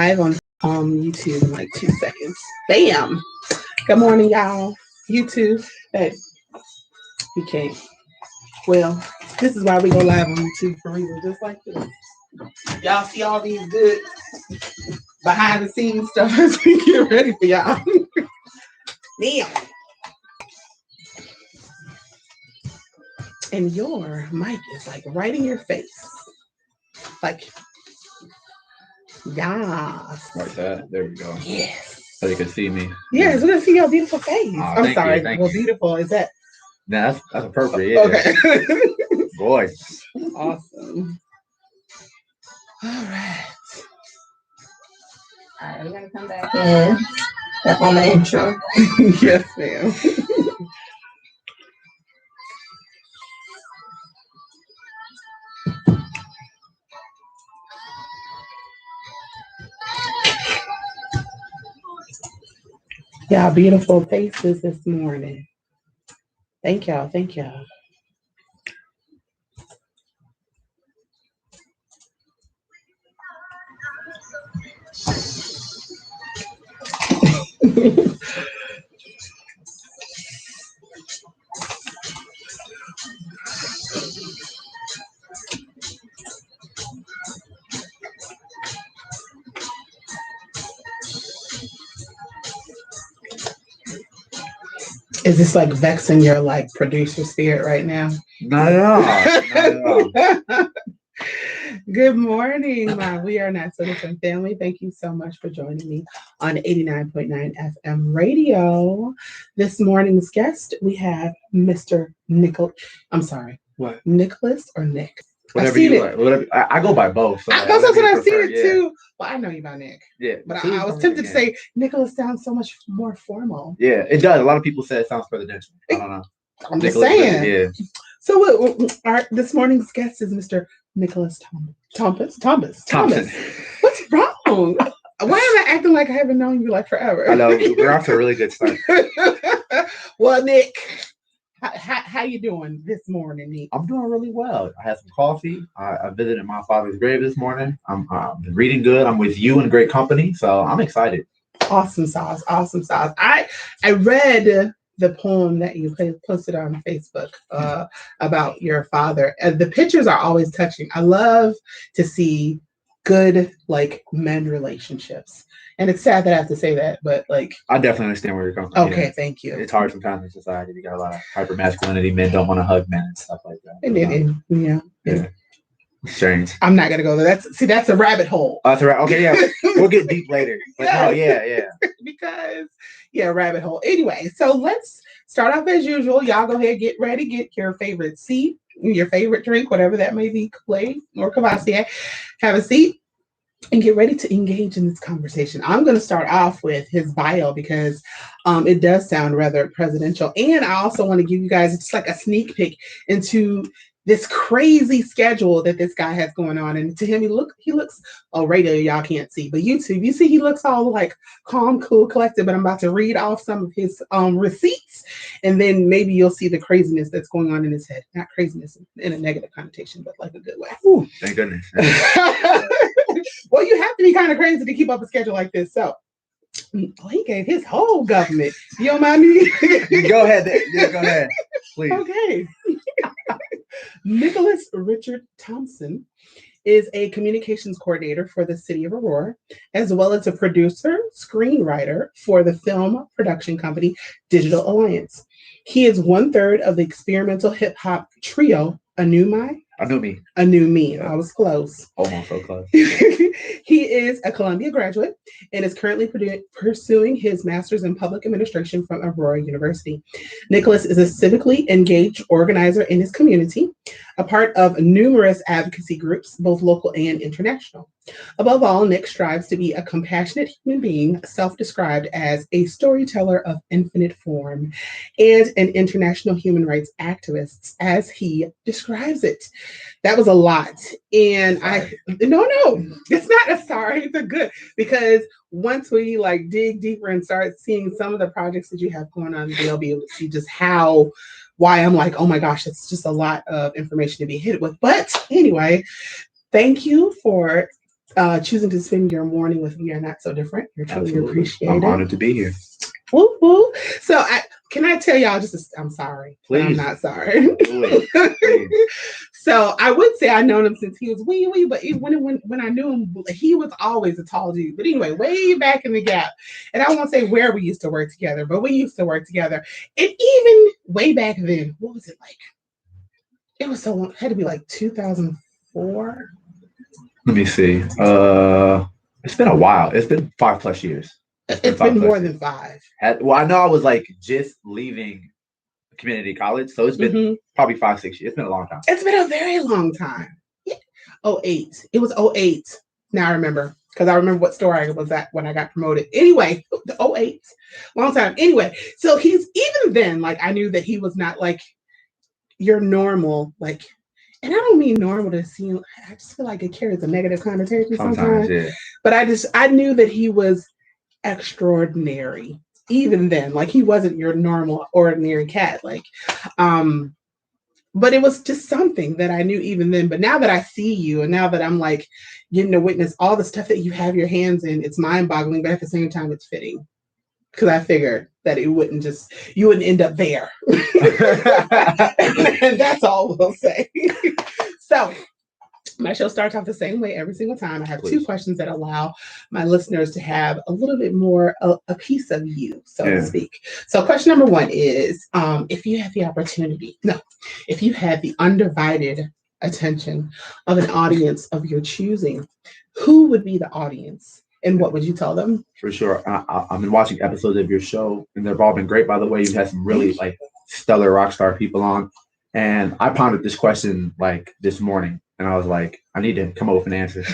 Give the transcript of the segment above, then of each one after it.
Live on YouTube in like 2 seconds. Bam! Good morning, y'all. YouTube. Hey, you can't. Well, this is why we go live on YouTube for reasons just like this. Y'all see all these good behind the scenes stuff as we get ready for y'all. Damn. And your mic is like right in your face. Like, yes. Like that. There we go. Yes. So you can see me. Yes, we're gonna see your beautiful face. I'm sorry. Thank you. Beautiful is that? Nah, that's appropriate. Yeah. Okay. Boy. Awesome. All right. All right, we're gonna come back in. That's on the intro. Yes, ma'am. Y'all beautiful faces this morning. Thank y'all. Thank y'all. Is this like vexing your like producer spirit right now? Not at all. Not at all. Good morning, my We Are Not So Different family. Thank you so much for joining me on 89.9 FM radio. This morning's guest, we have Mr. I'm sorry. What? Nicholas or Nick? Whatever you like. Whatever. I go by both. So that's what I've seen it too. Well, I know you by Nick. Yeah. But I was tempted to say Nicholas sounds so much more formal. Yeah, it does. A lot of people say it sounds presidential. I don't know. I'm just saying. Yeah. So this morning's guest is Mr. Nicholas Thompson. What's wrong? Why am I acting like I haven't known you like forever? I know. We're off to a really good start. Well, Nick, how you doing this morning, Nick? I'm doing really well. I had some coffee. I visited my father's grave this morning. I'm reading good. I'm with you in great company, so I'm excited. Awesome sauce. I read the poem that you posted on Facebook about your father. The pictures are always touching. I love to see good like men relationships. And it's sad that I have to say that, but like I definitely understand where you're coming from. Okay, thank you. It's hard sometimes in society. You got a lot of hyper masculinity. Men don't want to hug men and stuff like that. Yeah. Strange. I'm not gonna go there. That's a rabbit hole. That's right. Okay, yeah. We'll get deep later. But yeah. Because rabbit hole. Anyway, so let's start off as usual. Y'all go ahead, get ready, get your favorite seat, your favorite drink, whatever that may be, Kool-Aid or Kvassier. Have a seat and get ready to engage in this conversation. I'm going to start off with his bio because it does sound rather presidential. And I also want to give you guys just like a sneak peek into this crazy schedule that this guy has going on. And to him, he looks, radio, y'all can't see, but YouTube, you see, he looks all like calm, cool, collected, but I'm about to read off some of his receipts. And then maybe you'll see the craziness that's going on in his head. Not craziness in a negative connotation, but like a good way. Ooh, thank goodness. Well, you have to be kind of crazy to keep up a schedule like this. So he gave his whole government. You don't mind me? Go ahead. Yeah, go ahead. Please. Okay. Nicholas Richard Thompson is a communications coordinator for the city of Aurora, as well as a producer, screenwriter for the film production company Digital Alliance. He is 1/3 of the experimental hip hop trio A New Me. I was close. Almost so close. He is a Columbia graduate and is currently pursuing his master's in public administration from Aurora University. Nicholas is a civically engaged organizer in his community, a part of numerous advocacy groups, both local and international. Above all, Nick strives to be a compassionate human being, self-described as a storyteller of infinite form, and an international human rights activist, as he describes it. That was a lot. And no, it's not a sorry, it's a good, because once we like dig deeper and start seeing some of the projects that you have going on, they'll be able to see just why I'm like, oh my gosh, it's just a lot of information to be hit with. But anyway, thank you for choosing to spend your morning with me are not so different. You're truly Absolutely. appreciated. I'm honored to be here. Woo, woo. So can I tell y'all I'm sorry, but I'm Please. not sorry. Please. So I would say I've known him since he was wee, but when I knew him, he was always a tall dude. But anyway, way back in the gap, and I won't say where we used to work together, but we used to work together. And even way back then, what was it like? It was so long. It had to be like 2004. Let me see. It's been a while. It's been 5+ years. It's been more than 5. Well, I know I was like just leaving community college, so it's been probably 5-6 years. It's been a long time. It's been a very long time. Yeah. 08. It was 08. Now I remember because I remember what store I was at when I got promoted. Anyway, the 08, long time. Anyway, so he's even then like I knew that he was not like your normal like. And I don't mean normal to seem. I just feel like it carries a negative connotation sometimes. Yeah. But I knew that he was extraordinary even then, like he wasn't your normal ordinary cat, like but it was just something that I knew even then. But now that I see you and now that I'm like getting to witness all the stuff that you have your hands in, it's mind-boggling, but at the same time it's fitting because I figured that you wouldn't end up there. And that's all we'll say. So my show starts off the same way every single time. I have 2 questions that allow my listeners to have a little bit more a piece of you, so to speak. So question number 1 is, if you had the undivided attention of an audience of your choosing, who would be the audience and what would you tell them? For sure. I've been watching episodes of your show and they've all been great, by the way. You've had some really like stellar rock star people on. And I pondered this question like this morning. And I was like, I need to come up with an answer.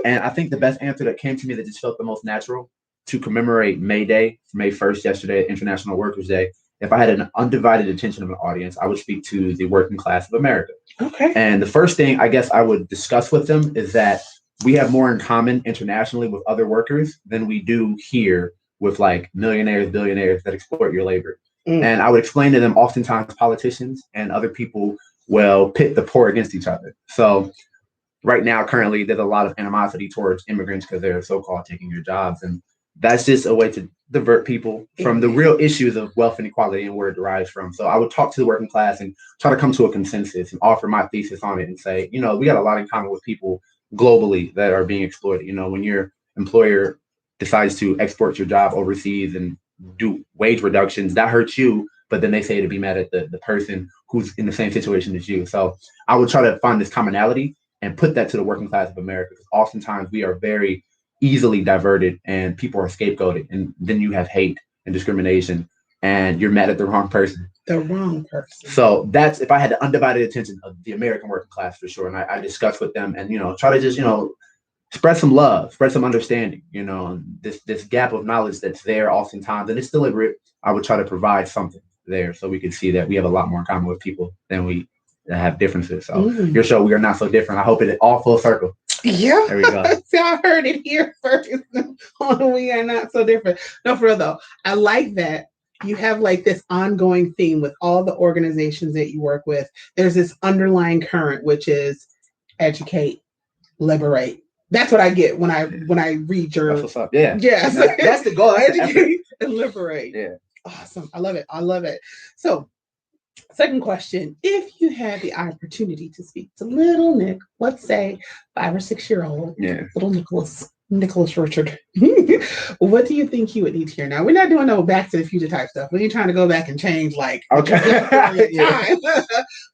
And I think the best answer that came to me that just felt the most natural to commemorate May Day, May 1st, yesterday, International Workers' Day. If I had an undivided attention of an audience, I would speak to the working class of America. Okay. And the first thing I guess I would discuss with them is that we have more in common internationally with other workers than we do here with like millionaires, billionaires that exploit your labor. And I would explain to them oftentimes politicians and other people will pit the poor against each other. So right now, currently, there's a lot of animosity towards immigrants because they're so-called taking your jobs. And that's just a way to divert people from the real issues of wealth inequality and where it derives from. So I would talk to the working class and try to come to a consensus and offer my thesis on it and say, we got a lot in common with people globally that are being exploited. When your employer decides to export your job overseas and do wage reductions, that hurts you, but then they say to be mad at the person who's in the same situation as you. So I would try to find this commonality and put that to the working class of America, because oftentimes we are very easily diverted and people are scapegoated, and then you have hate and discrimination and you're mad at the wrong person. The wrong person. So that's if I had the undivided attention of the American working class, for sure. And I discuss with them and try to just spread some love, spread some understanding, this gap of knowledge that's there oftentimes, and it's deliberate. I would try to provide something there so we can see that we have a lot more in common with people than we have differences. So your show, We Are Not So Different. I hope it all full circle. Yeah. There we go. See, I heard it here first on We Are Not So Different. No, for real though. I like that you have like this ongoing theme with all the organizations that you work with. There's this underlying current, which is educate, liberate. That's what I get when I read your. That's what's up. Yeah. Yes. That's the goal. Educate and liberate. Yeah. Awesome. I love it. So, second question: if you had the opportunity to speak to little Nick, let's say 5 or 6 year old, little Nicholas Richard, what do you think he would need to hear? Now, we're not doing no Back to the Future type stuff. We ain't trying to go back and change okay.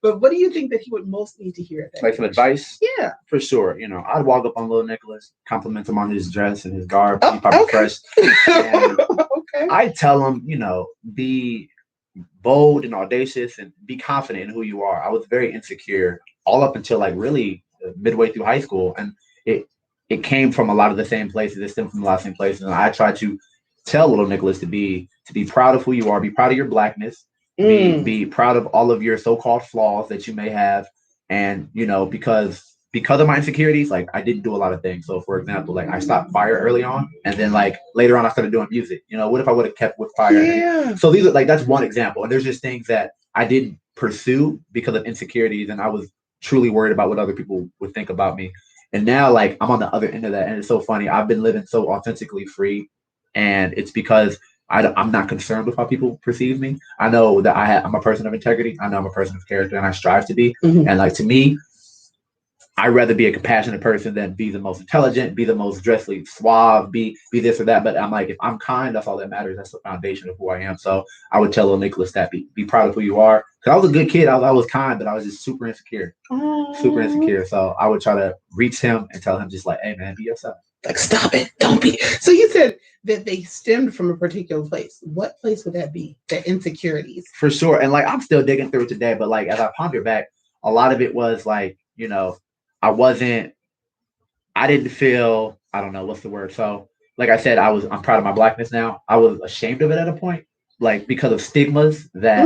But what do you think that he would most need to hear? Like some advice? Yeah, for sure. I'd walk up on little Nicholas, compliment him on his dress and his garb. He's probably fresh. And I'd tell him, be bold and audacious and be confident in who you are. I was very insecure all up until like really midway through high school, and it came from a lot of the same places. It stemmed from a lot of the same places. And I try to tell little Nicholas to be proud of who you are, be proud of your blackness, be proud of all of your so-called flaws that you may have. And, because of my insecurities, like I didn't do a lot of things. So for example, like I stopped fire early on, and then like later on I started doing music. What if I would have kept with fire? Yeah. So these are like, that's one example. And there's just things that I didn't pursue because of insecurities. And I was truly worried about what other people would think about me. And now, like, I'm on the other end of that, and it's so funny. I've been living so authentically free, and it's because I'm not concerned with how people perceive me. I know that I'm a person of integrity. I know I'm a person of character, and I strive to be. Mm-hmm. And like, to me, I'd rather be a compassionate person than be the most intelligent, be the most dressly suave, be this or that. But I'm like, if I'm kind, that's all that matters. That's the foundation of who I am. So I would tell little Nicholas that be proud of who you are. Because I was a good kid. I was kind, but I was just super insecure. Super insecure. So I would try to reach him and tell him just like, hey man, be yourself. Like, stop it. Don't be. So you said that they stemmed from a particular place. What place would that be? The insecurities. For sure. And like, I'm still digging through it today, but like, as I ponder back, a lot of it was like, you know, I didn't feel, I don't know, what's the word? So like I said, I'm proud of my blackness now. I was ashamed of it at a point, like because of stigmas that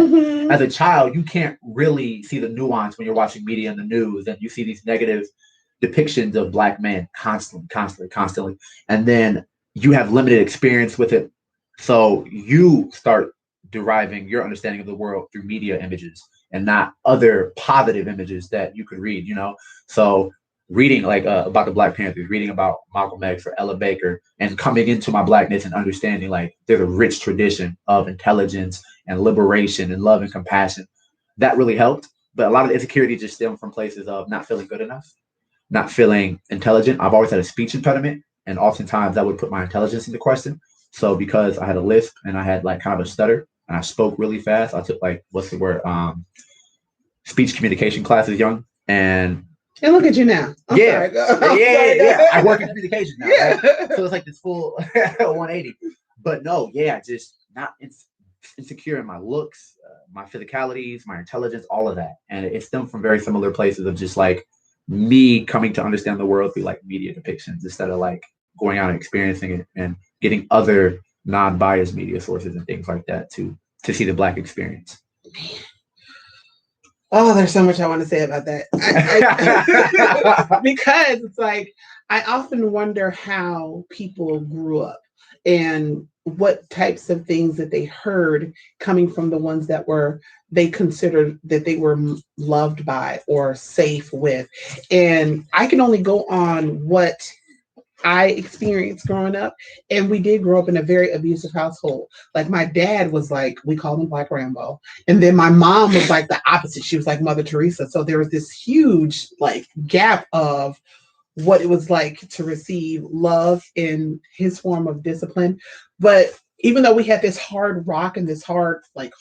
as a child, you can't really see the nuance when you're watching media and the news and you see these negative depictions of black men constantly. And then you have limited experience with it. So you start deriving your understanding of the world through media images and not other positive images that you could read, So reading like about the Black Panthers, reading about Malcolm X or Ella Baker, and coming into my blackness and understanding like there's a rich tradition of intelligence and liberation and love and compassion. That really helped. But a lot of the insecurity just stemmed from places of not feeling good enough, not feeling intelligent. I've always had a speech impediment, and oftentimes that would put my intelligence into question. So because I had a lisp and I had like kind of a stutter and I spoke really fast, I took like, what's the word? Speech communication classes young. And look at you now. I'm sorry. Yeah. I work in communication now. Yeah. Right? So it's like this full 180. But no, just not insecure in my looks, my physicalities, my intelligence, all of that. And it stemmed from very similar places of just like me coming to understand the world through like media depictions instead of like going out and experiencing it and getting other non-biased media sources and things like that to see the Black experience. Oh, there's so much I want to say about that. Because it's like, I often wonder how people grew up and what types of things that they heard coming from the ones that they considered that they were loved by or safe with. And I can only go on what I experienced growing up, and we did grow up in a very abusive household. Like my dad was like, we called him Black Rambo, and then my mom was like the opposite. She was like Mother Teresa. So there was this huge like gap of what it was like to receive love in his form of discipline. But even though we had this hard rock and this hard, but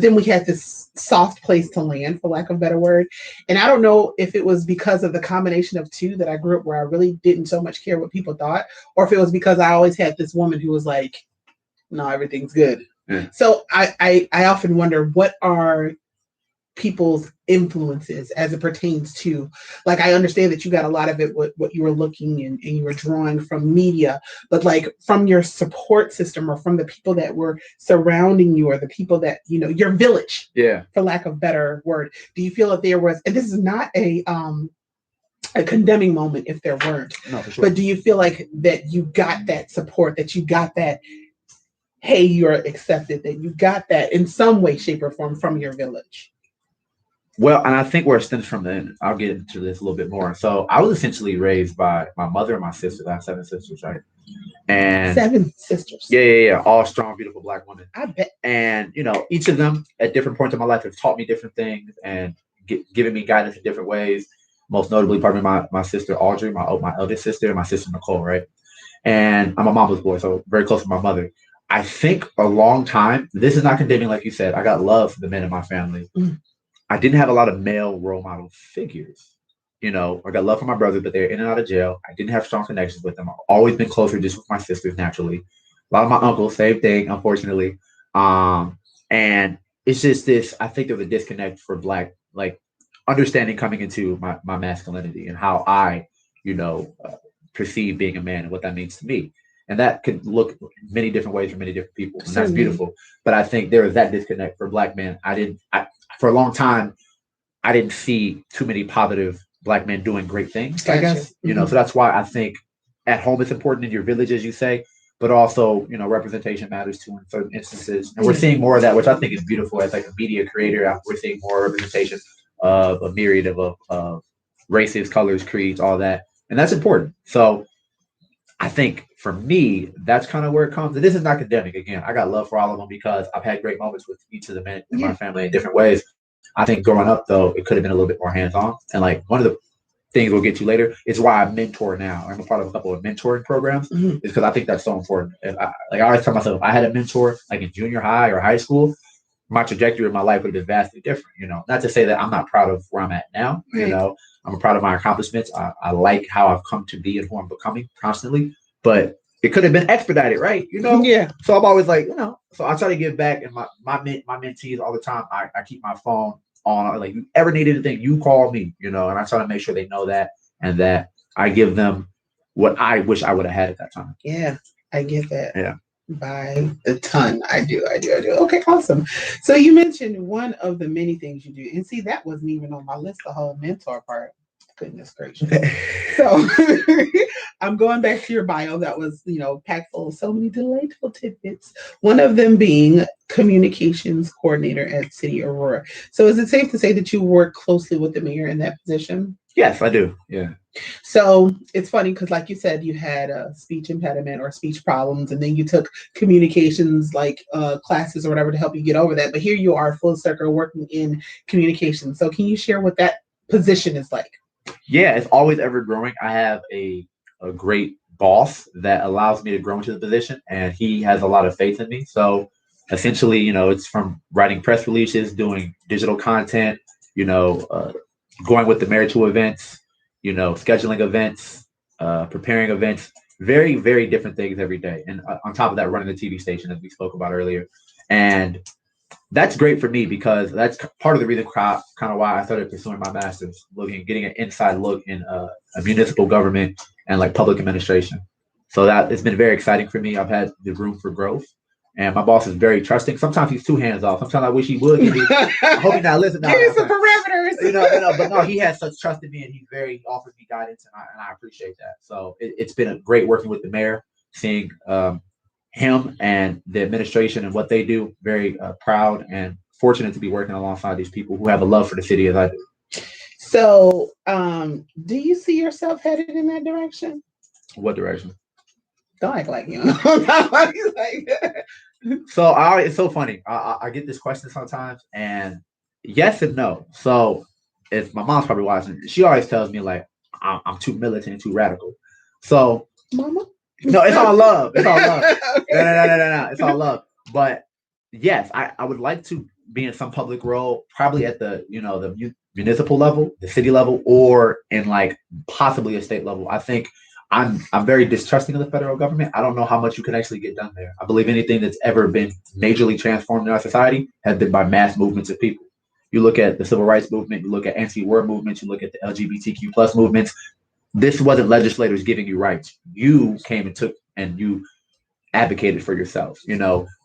then we had this soft place to land, for lack of a better word. And I don't know if it was because of the combination of two that I grew up where I really didn't so much care what people thought, or if it was because I always had this woman who was like, no, everything's good. Yeah. So I often wonder, what are people's influences as it pertains to, like, I understand that you got a lot of it, what you were looking and you were drawing from media, but like from your support system or from the people that were surrounding you or the people that, your village, for lack of a better word, do you feel that there was, and this is not a condemning moment if there weren't, no, for sure. But do you feel like that you got that support, that you got that, hey, you're accepted, that you got that in some way, shape, or form from your village? Well, and I think where it stems from, then I'll get into this a little bit more. So I was essentially raised by my mother and my sisters. I have 7 sisters, right? And 7 sisters. Yeah. All strong, beautiful Black women. I bet. And, each of them at different points in my life have taught me different things and given me guidance in different ways. Most notably, probably my sister Audrey, my eldest sister, and my sister Nicole, right? And I'm a mama's boy, so very close to my mother. I think a long time, this is not condemning, like you said, I got love for the men in my family. Mm. I didn't have a lot of male role model figures. I got love for my brothers, but they're in and out of jail. I didn't have strong connections with them. I've always been closer just with my sisters naturally. A lot of my uncles, same thing, unfortunately. And it's just this, I think there's a disconnect for Black, like understanding coming into my masculinity and how I, perceive being a man and what that means to me. And that could look many different ways for many different people. And that's beautiful. But I think there is that disconnect for Black men. For a long time, I didn't see too many positive Black men doing great things, gotcha. I guess, so that's why I think at home it's important, in your village, as you say, but also, representation matters too in certain instances. And we're seeing more of that, which I think is beautiful. As like a media creator, we're seeing more representation of a myriad of races, colors, creeds, all that. And that's important. So I think for me, that's kind of where it comes. And this is not academic. Again, I got love for all of them because I've had great moments with each of the men in my family in different ways. I think growing up, though, it could have been a little bit more hands-on. And like one of the things we'll get to later is why I mentor now. I'm a part of a couple of mentoring programs is because I think that's so important. And I always tell myself, if I had a mentor like in junior high or high school, my trajectory of my life would have been vastly different. Not to say that I'm not proud of where I'm at now. I'm proud of my accomplishments. I like how I've come to be and who I'm becoming constantly, but it could have been expedited, right? Yeah. So I'm always like, so I try to give back, and my mentees all the time. I keep my phone on. Like, you ever need anything, you call me. And I try to make sure they know that, and that I give them what I wish I would have had at that time. Yeah, I get that. Yeah. By the ton. I do. Okay, awesome. So you mentioned one of the many things you do. And see, that wasn't even on my list, the whole mentor part. Goodness gracious. So I'm going back to your bio that was, packed full of so many delightful tidbits. One of them being communications coordinator at City Aurora. So is it safe to say that you work closely with the mayor in that position? Yes, I do. Yeah. So it's funny because, like you said, you had a speech impediment or speech problems, and then you took communications classes or whatever to help you get over that. But here you are, full circle, working in communications. So can you share what that position is like? Yeah, it's always ever growing. I have a great boss that allows me to grow into the position, and he has a lot of faith in me. So essentially, it's from writing press releases, doing digital content, going with the mayor to events, scheduling events, preparing events, very, very different things every day. And on top of that, running the TV station, as we spoke about earlier. And that's great for me because that's part of the reason kind of why I started pursuing my master's, getting an inside look in a municipal government and like public administration. So that it's been very exciting for me. I've had the room for growth. And my boss is very trusting. Sometimes he's too hands off. Sometimes I wish he would. I hope he's not listening. Give me some parameters. But no, he has such trust in me, and he offers me guidance, and I appreciate that. So it's been a great working with the mayor, seeing him and the administration and what they do. Very proud and fortunate to be working alongside these people who have a love for the city as I do. So, do you see yourself headed in that direction? What direction? Don't act like you. So it's so funny. I get this question sometimes, and yes and no. So if my mom's probably watching, she always tells me like I'm too militant and too radical. So Mama? No, it's all love. It's all love. Okay. No. It's all love. But yes, I would like to be in some public role, probably at the the municipal level, the city level, or in like possibly a state level. I think I'm very distrusting of the federal government. I don't know how much you can actually get done there. I believe anything that's ever been majorly transformed in our society has been by mass movements of people. You look at the civil rights movement, you look at anti-war movements, you look at the LGBTQ plus movements. This wasn't legislators giving you rights. You came and took and you advocated for yourself.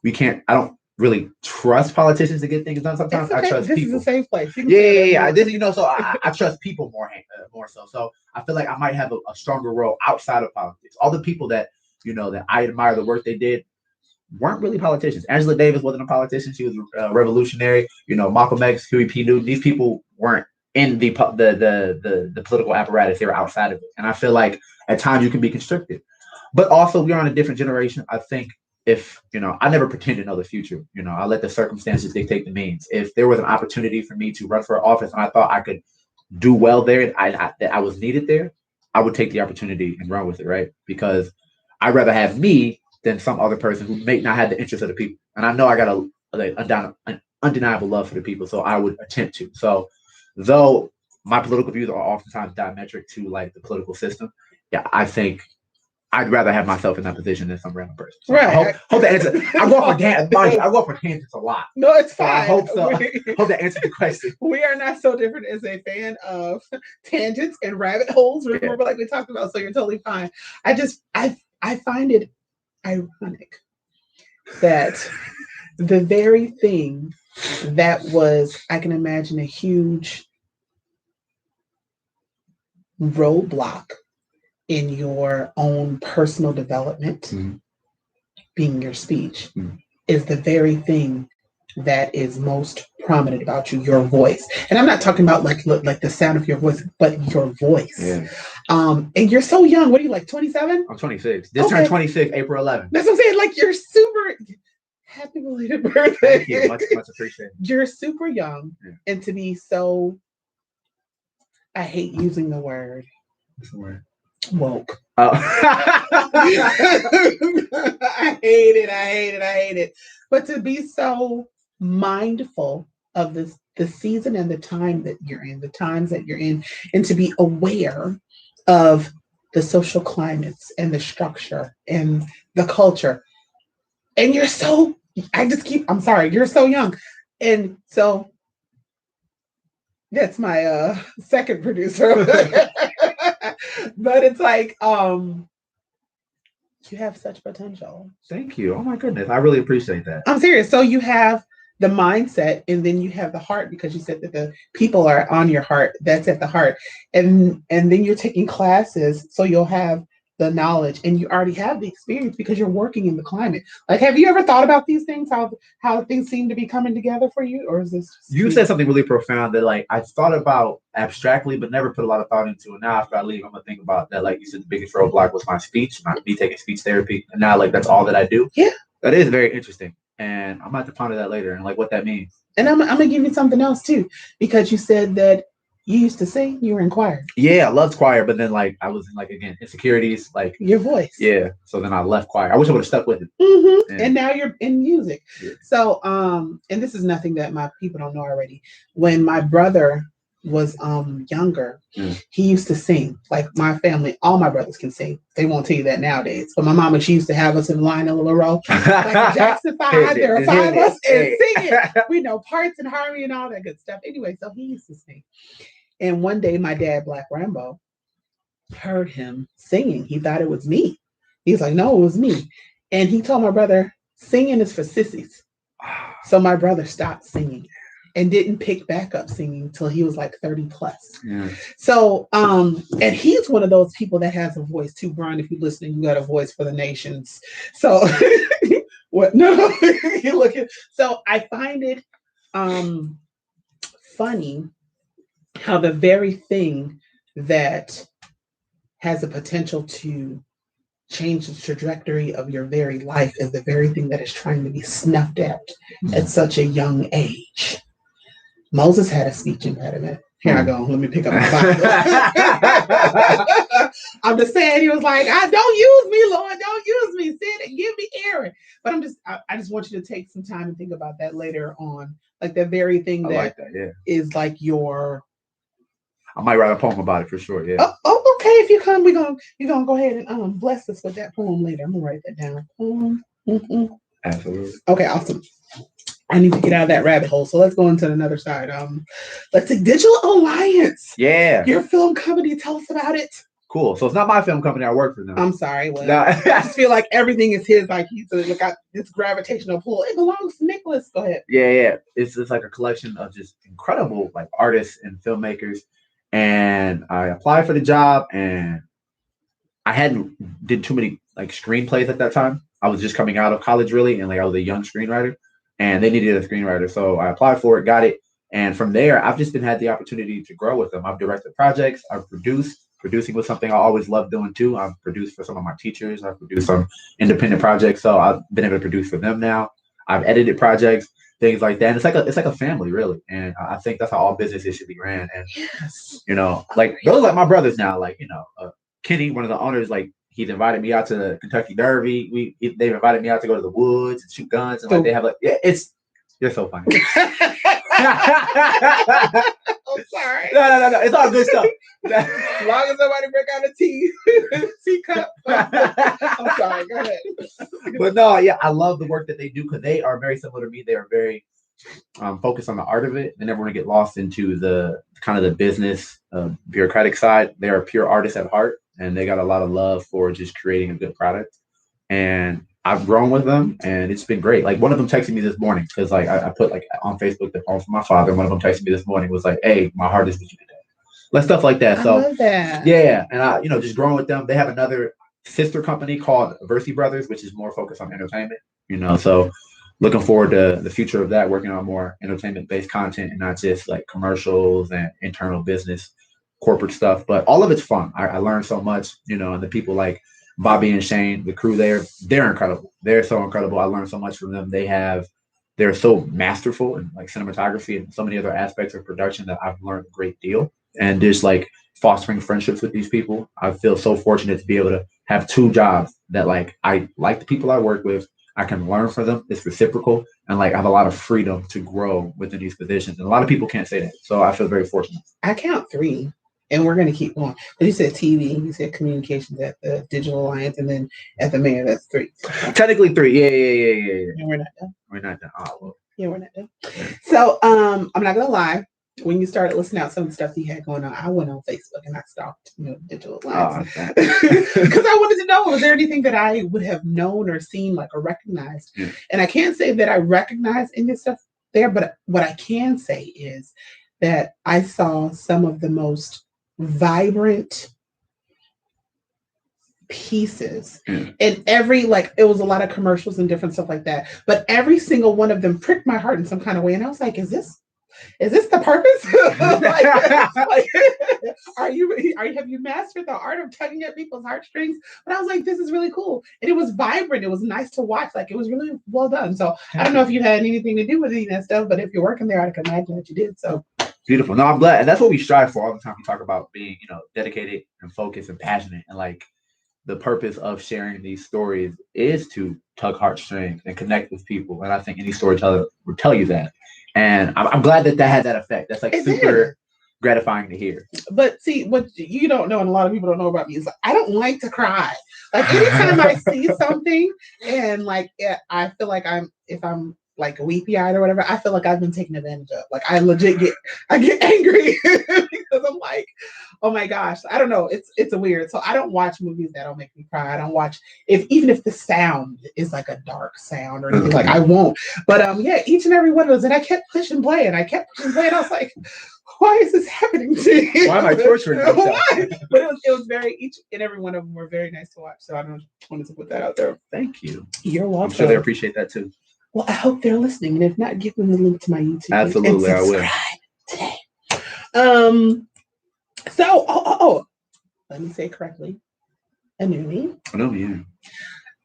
We can't. I don't really trust politicians to get things done. Sometimes okay. I trust this people. This is a safe place. Yeah. So I trust people more so. So I feel like I might have a stronger role outside of politics. All the people that that I admire the work they did weren't really politicians. Angela Davis wasn't a politician. She was a revolutionary. Malcolm X, Huey P. Newton. These people weren't in the political apparatus. They were outside of it. And I feel like at times you can be constricted. But also we're on a different generation. I think if, I never pretend to know the future. I let the circumstances dictate the means. If there was an opportunity for me to run for office and I thought I could do well there, that I was needed there, I would take the opportunity and run with it, right? Because I'd rather have me than some other person who may not have the interest of the people. And I know I got an undeniable love for the people, so I would attempt to. So though my political views are oftentimes diametric to like the political system, yeah, I think I'd rather have myself in that position than some random person. So right. I hope that answers. I go for tangents a lot. No, it's fine. I hope so. I hope that answers the question. We are not so different as a fan of tangents and rabbit holes, remember, like we talked about. So you're totally fine. I find it ironic that the very thing that was, I can imagine, a huge roadblock in your own personal development, being your speech, is the very thing that is most prominent about you? Your voice. And I'm not talking about like the sound of your voice, but your voice. Yeah. And you're so young. What are you, like 27? I'm 26. Just turned 26 April 11th. That's what I'm saying. Like, you're super happy belated birthday. Thank you. Much appreciated. You're super young. Yeah. And to be so, I hate using the word. What's the word? Woke. Oh. I hate it. But to be so mindful of the season and the time that you're in, the times that you're in, and to be aware of the social climates and the structure and the culture. And you're so, I'm sorry, you're so young. And so that's my second producer. But it's like, you have such potential. Thank you. Oh my goodness. I really appreciate that. I'm serious. So you have the mindset, and then you have the heart, because you said that the people are on your heart. That's at the heart. And then you're taking classes, so you'll have the knowledge, and you already have the experience because you're working in the climate. Like, have you ever thought about these things, how things seem to be coming together for you? Or is this you said something really profound that, like, I thought about abstractly but never put a lot of thought into it. Now after I leave, I'm gonna think about that. Like you said, the biggest roadblock was my speech, me taking speech therapy, and now, like, that's all that I do. Yeah, that is very interesting, and I'm gonna have to ponder that later and like what that means. And I'm gonna give you something else too, because you said that you used to sing, you were in choir. Yeah, I loved choir, but then, like, I was in, like, again, insecurities, like your voice. Yeah, so then I left choir. I wish I would have stuck with it. Mm-hmm. And now you're in music. Yeah. So, and this is nothing that my people don't know already. When my brother was younger, he used to sing. Like, my family, all my brothers can sing. They won't tell you that nowadays. But my mama, she used to have us in line in a little row, like the Jackson 5. There are 5 of us and singing. We know parts and harmony and all that good stuff. Anyway, so he used to sing. And one day, my dad, Black Rambo, heard him singing. He thought it was me. He was like, no, it was me. And he told my brother, singing is for sissies. So my brother stopped singing and didn't pick back up singing until he was like 30 plus. Yeah. So, and he's one of those people that has a voice too. Brian, if you're listening, you got a voice for the nations. So, what? No, you're looking. So I find it funny how the very thing that has the potential to change the trajectory of your very life is the very thing that is trying to be snuffed at such a young age. Moses had a speech impediment. Here I go. Let me pick up my Bible. I'm just saying, he was like, don't use me, Lord. Don't use me. Send, give me Aaron. But I just want you to take some time and think about that later on. Like, the very thing that is like your... I might write a poem about it for sure. Yeah. Oh, okay. If you come, you're gonna go ahead and bless us with that poem later. I'm gonna write that down. Mm-hmm. Absolutely. Okay, awesome. I need to get out of that rabbit hole. So let's go into another side. Let's see, Digital Alliance. Yeah. Your film company. Tell us about it. Cool. So it's not my film company. I work for them. I'm sorry. Well, I just feel like everything is his. Like, he's got this gravitational pull. It belongs to Nicholas. Go ahead. Yeah. It's like a collection of just incredible, like, artists and filmmakers. And I applied for the job, and I hadn't did too many, like, screenplays at that time. I was just coming out of college, really, and, like, I was a young screenwriter, and they needed a screenwriter. So I applied for it, got it. And from there, I've just had the opportunity to grow with them. I've directed projects. I've produced. Producing was something I always loved doing too. I've produced for some of my teachers. I've produced some independent projects. So I've been able to produce for them now. I've edited projects, things like that. And it's like a family, really. And I think that's how all businesses should be ran. And, you know, like, those are like my brothers now. Like, you know, Kenny, one of the owners, like, he's invited me out to the Kentucky Derby. They've invited me out to go to the woods and shoot guns. And, like, they have, like, you're so funny. I'm sorry. No. It's all good stuff. As long as nobody break out a teacup. I'm sorry. Go ahead. But no, yeah, I love the work that they do, because they are very similar to me. They are very focused on the art of it. They never want to get lost into the kind of the business, bureaucratic side. They are pure artists at heart, and they got a lot of love for just creating a good product. And I've grown with them, and it's been great. Like, one of them texted me this morning, because, like, I put, like, on Facebook the poem from my father. One of them texted me this morning, was like, "Hey, my heart is with you today." Like, stuff like that. I So love that. Yeah, and I, just growing with them. They have another sister company called Versi Brothers, which is more focused on entertainment. So looking forward to the future of that, working on more entertainment-based content and not just like commercials and internal business, corporate stuff. But all of it's fun. I learned so much, and the people like Bobby and Shane, the crew there, they're incredible. They're so incredible. I learned so much from them. They're so masterful in like cinematography and so many other aspects of production that I've learned a great deal. And just like fostering friendships with these people, I feel so fortunate to be able to have two jobs that like I like the people I work with. I can learn from them. It's reciprocal, and like I have a lot of freedom to grow within these positions. And a lot of people can't say that, so I feel very fortunate. I count 3, and we're going to keep going. But you said TV, you said communications at the Digital Alliance, and then at the mayor, that's 3. Technically 3, yeah. And we're not done. We're not done. Oh, well. Yeah, we're not done. So I'm not gonna lie. When you started listing out some of the stuff you had going on, I went on Facebook and I stalked, Digital Alliance, because I wanted to know, was there anything that I would have known or seen, like, or recognized? Yeah. And I can't say that I recognize any stuff there, but what I can say is that I saw some of the most vibrant pieces and every, like, it was a lot of commercials and different stuff like that, but every single one of them pricked my heart in some kind of way, and I was like, is this the purpose? Have you mastered the art of tugging at people's heartstrings? But I was like, this is really cool, and it was vibrant, it was nice to watch, like it was really well done. So I don't know if you had anything to do with any of that stuff, but if you're working there, I can imagine that you did. So beautiful. No, I'm glad, and that's what we strive for all the time. We talk about being dedicated and focused and passionate, and like the purpose of sharing these stories is to tug heartstrings and connect with people. And I think any storyteller would tell you that. And I'm glad that had that effect. That's like super gratifying to hear. But see, what you don't know, and a lot of people don't know about me, is like, I don't like to cry. Like anytime I see something, and like I feel like if I'm like weepy eyed or whatever, I feel like I've been taken advantage of. Like I legit get angry because I'm like, oh my gosh, I don't know. It's a weird. So I don't watch movies that'll make me cry. I don't watch even if the sound is like a dark sound or anything, like I won't. But yeah, each and every one of those, and I kept pushing play, and I was like, why is this happening to me? Why am I torturing myself? But it was very, each and every one of them were very nice to watch. So I don't wanted to put that out there. Thank you. You're welcome. I'm sure they appreciate that too. Well, I hope they're listening, and if not, give them the link to my YouTube. Absolutely, I will. Today. So, let me say correctly. Anumi. Anumi,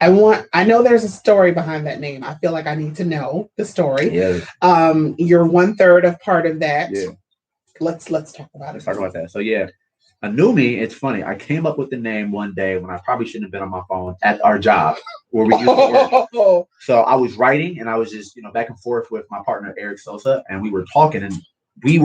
yeah. I know there's a story behind that name. I feel like I need to know the story. Yeah. You're 1/3 of part of that. Yeah. Let's talk about it. Let's talk about that. So yeah. Anumi, it's funny. I came up with the name one day when I probably shouldn't have been on my phone at our job where we used to work. So I was writing, and I was just, back and forth with my partner, Eric Sosa, and we were talking, and we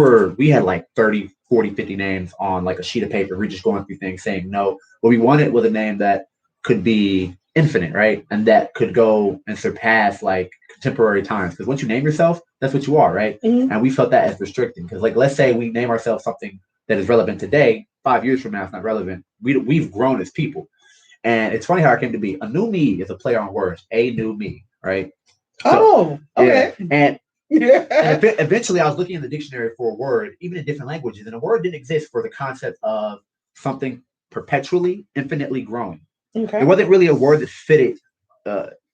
had like 30, 40, 50 names on like a sheet of paper. We're just going through things saying no. What we wanted was a name that could be infinite, right? And that could go and surpass like contemporary times. Because once you name yourself, that's what you are, right? Mm-hmm. And we felt that as restricting. Because like, let's say we name ourselves something that is relevant today, 5 years from now, it's not relevant. We've grown as people. And it's funny how it came to be. A new me is a play on words. A new me, right? So, okay. Yeah. And eventually I was looking in the dictionary for a word, even in different languages, and a word didn't exist for the concept of something perpetually, infinitely growing. Okay. It wasn't really a word that fitted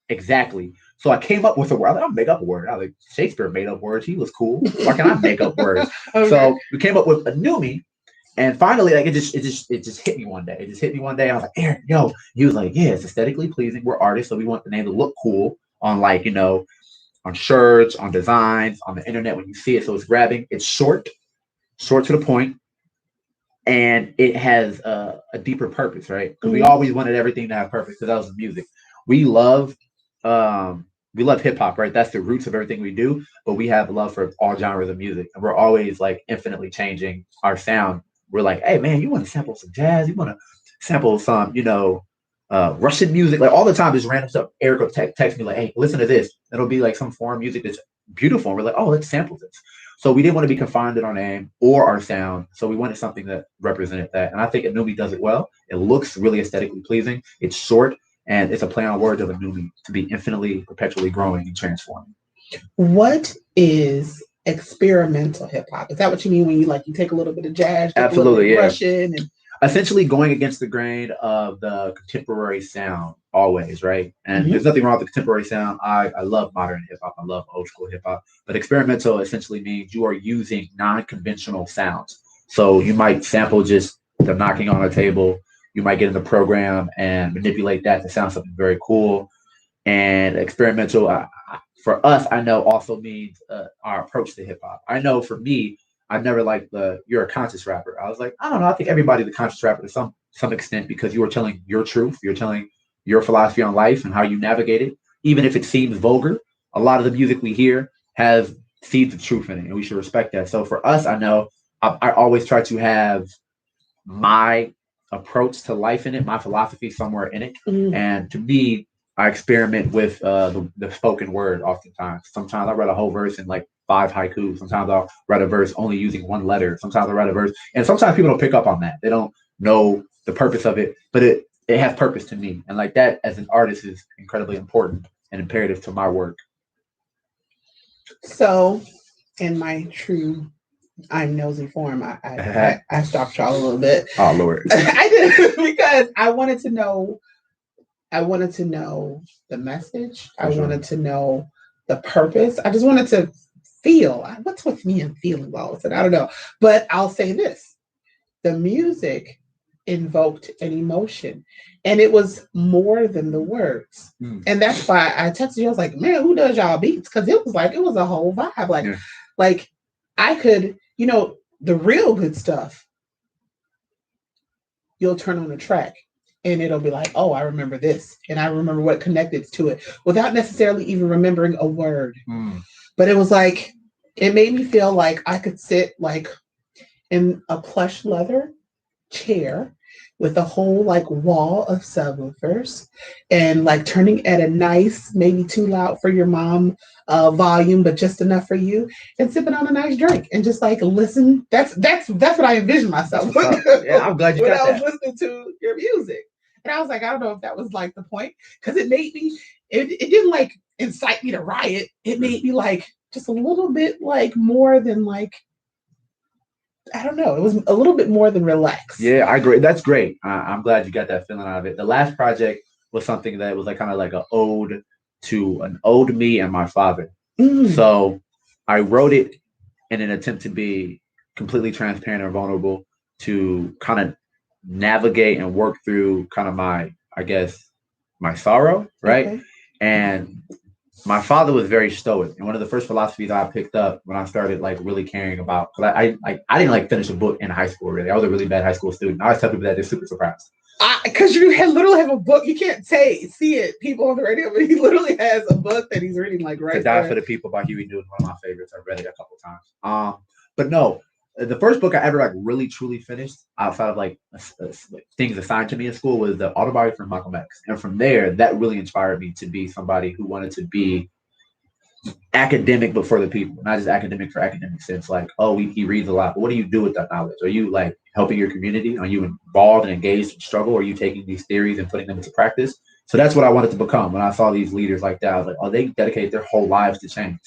exactly. So I came up with a word. I'll make up a word. I was like, Shakespeare made up words. He was cool. Why can't I make up words? Okay. So we came up with a new me. And finally, like it just hit me one day. It just hit me one day. I was like, Aaron, yo. He was like, yeah, it's aesthetically pleasing. We're artists, so we want the name to look cool on like, on shirts, on designs, on the internet when you see it. So it's grabbing. It's short to the point, and it has a deeper purpose, right? Because we always wanted everything to have purpose. Because that was the music. We love hip hop, right? That's the roots of everything we do. But we have love for all genres of music, and we're always like infinitely changing our sound. We're like, hey man, you want to sample some jazz? You want to sample some, Russian music? Like all the time, this random stuff. Eric will text me like, hey, listen to this. It'll be like some foreign music that's beautiful. And we're like, oh, let's sample this. So we didn't want to be confined to our name or our sound. So we wanted something that represented that. And I think Anumi does it well. It looks really aesthetically pleasing. It's short, and it's a play on words of Anumi, to be infinitely, perpetually growing and transforming. What is experimental hip hop? Is that what you mean when you take a little bit of jazz, absolutely, yeah, Russian, and essentially going against the grain of the contemporary sound always, right? And there's Mm-hmm. nothing wrong with the contemporary sound. I love modern hip hop. I love old school hip hop. But experimental essentially means you are using non-conventional sounds. So you might sample just the knocking on a table. You might get in the program and manipulate that to sound something very cool. And experimental, for us, I know also means our approach to hip hop. I know for me, I never liked the you're a conscious rapper. I was like, I don't know. I think everybody's a conscious rapper to some extent because you are telling your truth. You're telling your philosophy on life and how you navigate it, even if it seems vulgar. A lot of the music we hear has seeds of truth in it, and we should respect that. So for us, I know I always try to have my approach to life in it, my philosophy somewhere in it. Mm-hmm. And to me, I experiment with the spoken word oftentimes. Sometimes I write a whole verse in like 5 haikus. Sometimes I'll write a verse only using one letter. Sometimes I write a verse, and sometimes people don't pick up on that. They don't know the purpose of it, but it has purpose to me. And like that, as an artist, is incredibly important and imperative to my work. So, in my true I'm nosy form, I stopped y'all a little bit. Oh Lord. I did because I wanted to know. I wanted to know the message. I wanted to know the purpose. I just wanted to feel what's with me and feeling well. I said, I don't know. But I'll say this. The music invoked an emotion. And it was more than the words. And that's why I texted you. I was like, man, who does y'all beats? Because it was a whole vibe. Like I could, the real good stuff, you'll turn on a track and it'll be like, oh, I remember this. And I remember what connected to it without necessarily even remembering a word. But it was like, it made me feel like I could sit like in a plush leather chair with a whole like wall of subwoofers and like turning at a nice, maybe too loud for your mom volume, but just enough for you, and sipping on a nice drink and just like listen. That's what I envisioned myself. Yeah, I'm glad you when got I was that. listening to your music. And I was like, I don't know if that was like the point because it made me. It didn't like incite me to riot. It made me like just a little bit like more than like I don't know. It was a little bit more than relaxed. Yeah, I agree. That's great. I'm glad you got that feeling out of it. The last project was something that was like kind of like an ode to me and my father. So I wrote it in an attempt to be completely transparent and vulnerable to kind of navigate and work through kind of I guess, my sorrow, right? Okay. And my father was very stoic, and one of the first philosophies I picked up when I started like really caring about, because I didn't like finish a book in high school. Really, I was a really bad high school student. I always tell people that they're super surprised. Because you literally have a book, you can't see it, people on the radio, but he literally has a book that he's reading like right To Die there. for the People by Huey Newton, one of my favorites. I've read it a couple times. But no, the first book I ever like really truly finished outside of like things assigned to me in school was the autobiography of Malcolm X, and from there, that really inspired me to be somebody who wanted to be academic, but for the people, not just academic for academic sense. Like, oh, he reads a lot, but what do you do with that knowledge? Are you like helping your community? Are you involved and engaged in struggle? Or are you taking these theories and putting them into practice? So that's what I wanted to become. When I saw these leaders like that, I was like, oh, they dedicate their whole lives to change.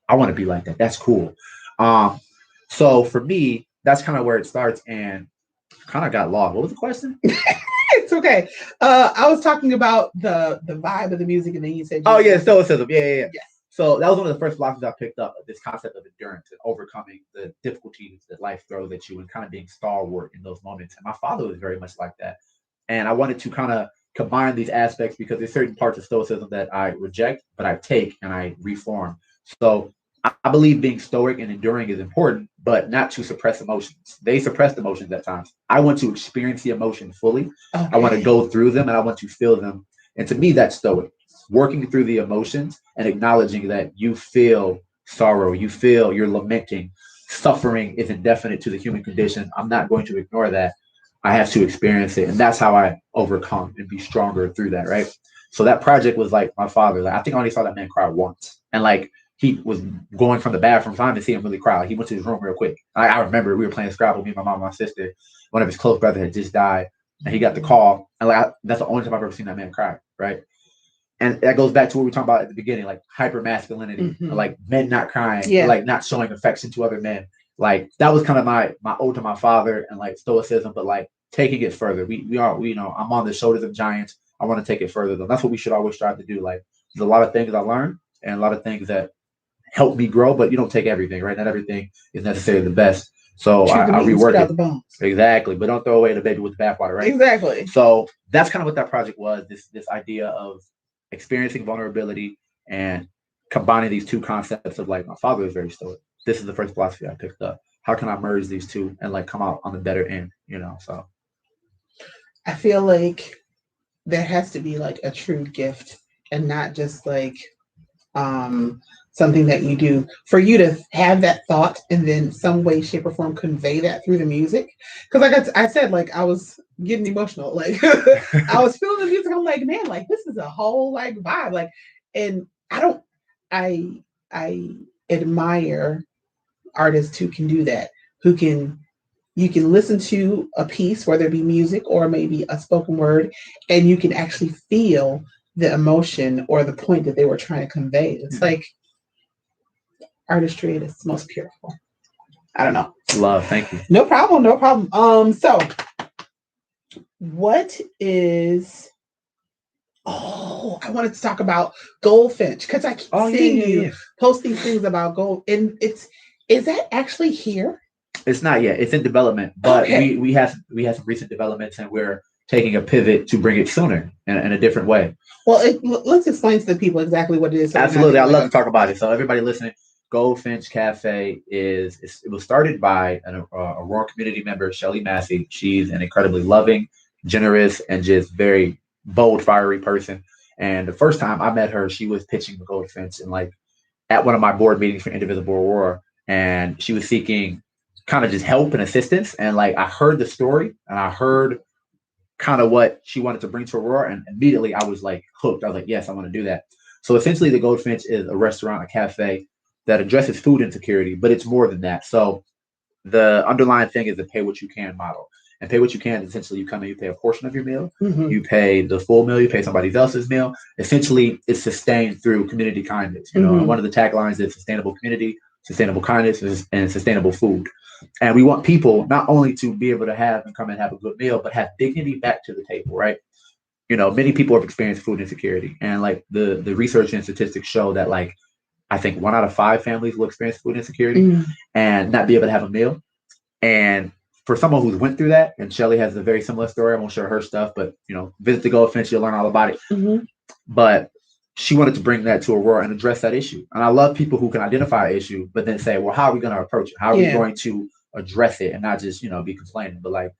I want to be like that. That's cool. So for me, that's kind of where it starts, and kind of got lost. What was the question? It's okay. I was talking about the vibe of the music, and then you said, oh yeah, stoicism. Yeah. So that was one of the first philosophies I picked up, this concept of endurance and overcoming the difficulties that life throws at you and kind of being stalwart in those moments. And my father was very much like that. And I wanted to kind of combine these aspects because there's certain parts of stoicism that I reject, but I take and I reform. So I believe being stoic and enduring is important, but not to suppress emotions. They suppress emotions at times. I want to experience the emotion fully. Okay. I want to go through them and I want to feel them. And to me, that's stoic. Working through the emotions and acknowledging that you feel sorrow, you feel you're lamenting. Suffering is indefinite to the human condition. I'm not going to ignore that. I have to experience it. And that's how I overcome and be stronger through that, right? So that project was like my father. Like, I think I only saw that man cry once. And like he was going from the bathroom, so I didn't see him really cry. He went to his room real quick. I remember we were playing Scrabble, me, my mom, and my sister. One of his close brothers had just died. And he got the call. And like that's the only time I've ever seen that man cry, right? And that goes back to what we were talking about at the beginning, like hyper masculinity, like men not crying, like not showing affection to other men. Like that was kind of my ode to my father and like stoicism, but like taking it further. I'm on the shoulders of giants. I want to take it further though. That's what we should always strive to do. Like there's a lot of things I learned and a lot of things that help me grow, but you don't take everything, right? Not everything is necessarily the best. So I rework it. The bones. Exactly. But don't throw away the baby with the bathwater, right? Exactly. So that's kind of what that project was, this idea of experiencing vulnerability and combining these two concepts of like my father is very stoic. This is the first philosophy I picked up. How can I merge these two and like come out on the better end, so I feel like there has to be like a true gift and not just like something that you do. For you to have that thought and then some way, shape, or form convey that through the music. Because like I said, like I was getting emotional. Like I was feeling the music. I'm like, man, like this is a whole like vibe. Like, and I admire artists who can do that, you can listen to a piece, whether it be music or maybe a spoken word, and you can actually feel the emotion or the point that they were trying to convey. It's like artistry at its most beautiful. I don't know. Love, thank you. No problem. So what is I wanted to talk about Goldfinch because I keep seeing you post these things about gold, and is that actually here? It's not yet. It's in development, but we have some recent developments, and we're taking a pivot to bring it sooner in a different way. Well, let's explain to the people exactly what it is. So absolutely, I'd love to talk about it. So everybody listening, Goldfinch Cafe it was started by an Aurora community member, Shelly Massey. She's an incredibly loving, generous, and just very bold, fiery person. And the first time I met her, she was pitching the Goldfinch and like at one of my board meetings for Indivisible Aurora, and she was seeking kind of just help and assistance. And like I heard the story and I heard kind of what she wanted to bring to Aurora, and immediately I was like hooked. I was like, yes, I want to do that. So essentially the Goldfinch is a restaurant, a cafe that addresses food insecurity, but it's more than that. So the underlying thing is the pay what you can model. And pay what you can is essentially you come in, you pay a portion of your meal, you pay the full meal, you pay somebody else's meal. Essentially, it's sustained through community kindness. And one of the taglines is sustainable community, sustainable kindness, and sustainable food. And we want people not only to be able to have and come and have a good meal, but have dignity back to the table, right? Many people have experienced food insecurity, and like the research and statistics show that like I think 1 out of 5 families will experience food insecurity and not be able to have a meal. And for someone who's went through that, and Shelly has a very similar story, I won't share her stuff, but visit the Goldfinch, you'll learn all about it. But she wanted to bring that to Aurora and address that issue. And I love people who can identify an issue, but then say, well, how are we going to approach it? How are we going to address it and not just, be complaining? But like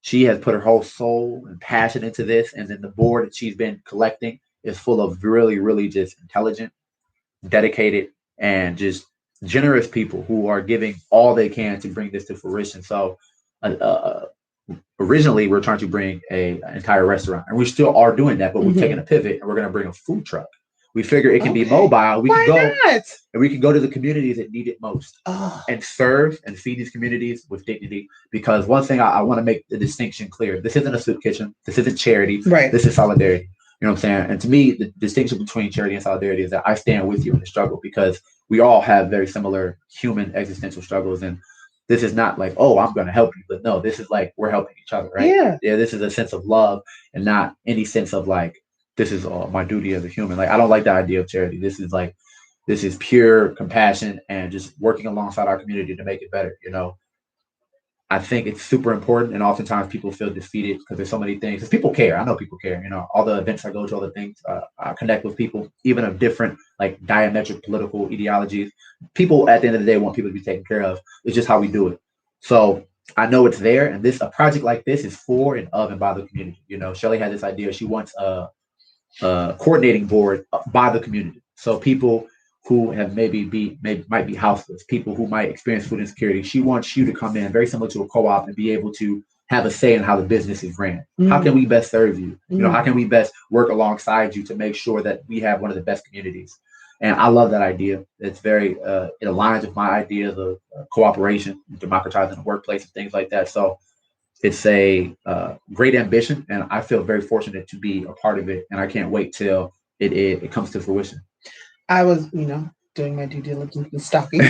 she has put her whole soul and passion into this. And then the board that she's been collecting is full of really, really just intelligent, dedicated, and just generous people who are giving all they can to bring this to fruition. So originally we're trying to bring an entire restaurant, and we still are doing that, but we're taking a pivot and we're going to bring a food truck. We figure it can be mobile. We can go to the communities that need it most and serve and feed these communities with dignity. Because one thing I want to make the distinction clear: this isn't a soup kitchen. This isn't charity. Right. This is solidarity. You know what I'm saying? And to me, the distinction between charity and solidarity is that I stand with you in the struggle, because we all have very similar human existential struggles. And this is not like, oh, I'm going to help you, but no, this is like we're helping each other, right? Yeah. This is a sense of love and not any sense of like, this is my duty as a human. Like, I don't like the idea of charity. This is pure compassion and just working alongside our community to make it better. I think it's super important, and oftentimes people feel defeated because there's so many things. Because people care. I know people care. All the events I go to, all the things, I connect with people, even of different like diametric political ideologies. People at the end of the day want people to be taken care of. It's just how we do it. So I know it's there, and a project like this is for and of and by the community. Shelly had this idea. She wants a coordinating board by the community. So people who have might be houseless, people who might experience food insecurity. She wants you to come in very similar to a co-op and be able to have a say in how the business is ran. How can we best serve you? How can we best work alongside you to make sure that we have one of the best communities? And I love that idea. It's very, it aligns with my ideas of cooperation, democratizing the workplace and things like that. So it's a great ambition, and I feel very fortunate to be a part of it. And I can't wait till it comes to fruition. I was, doing my due diligence and stalking.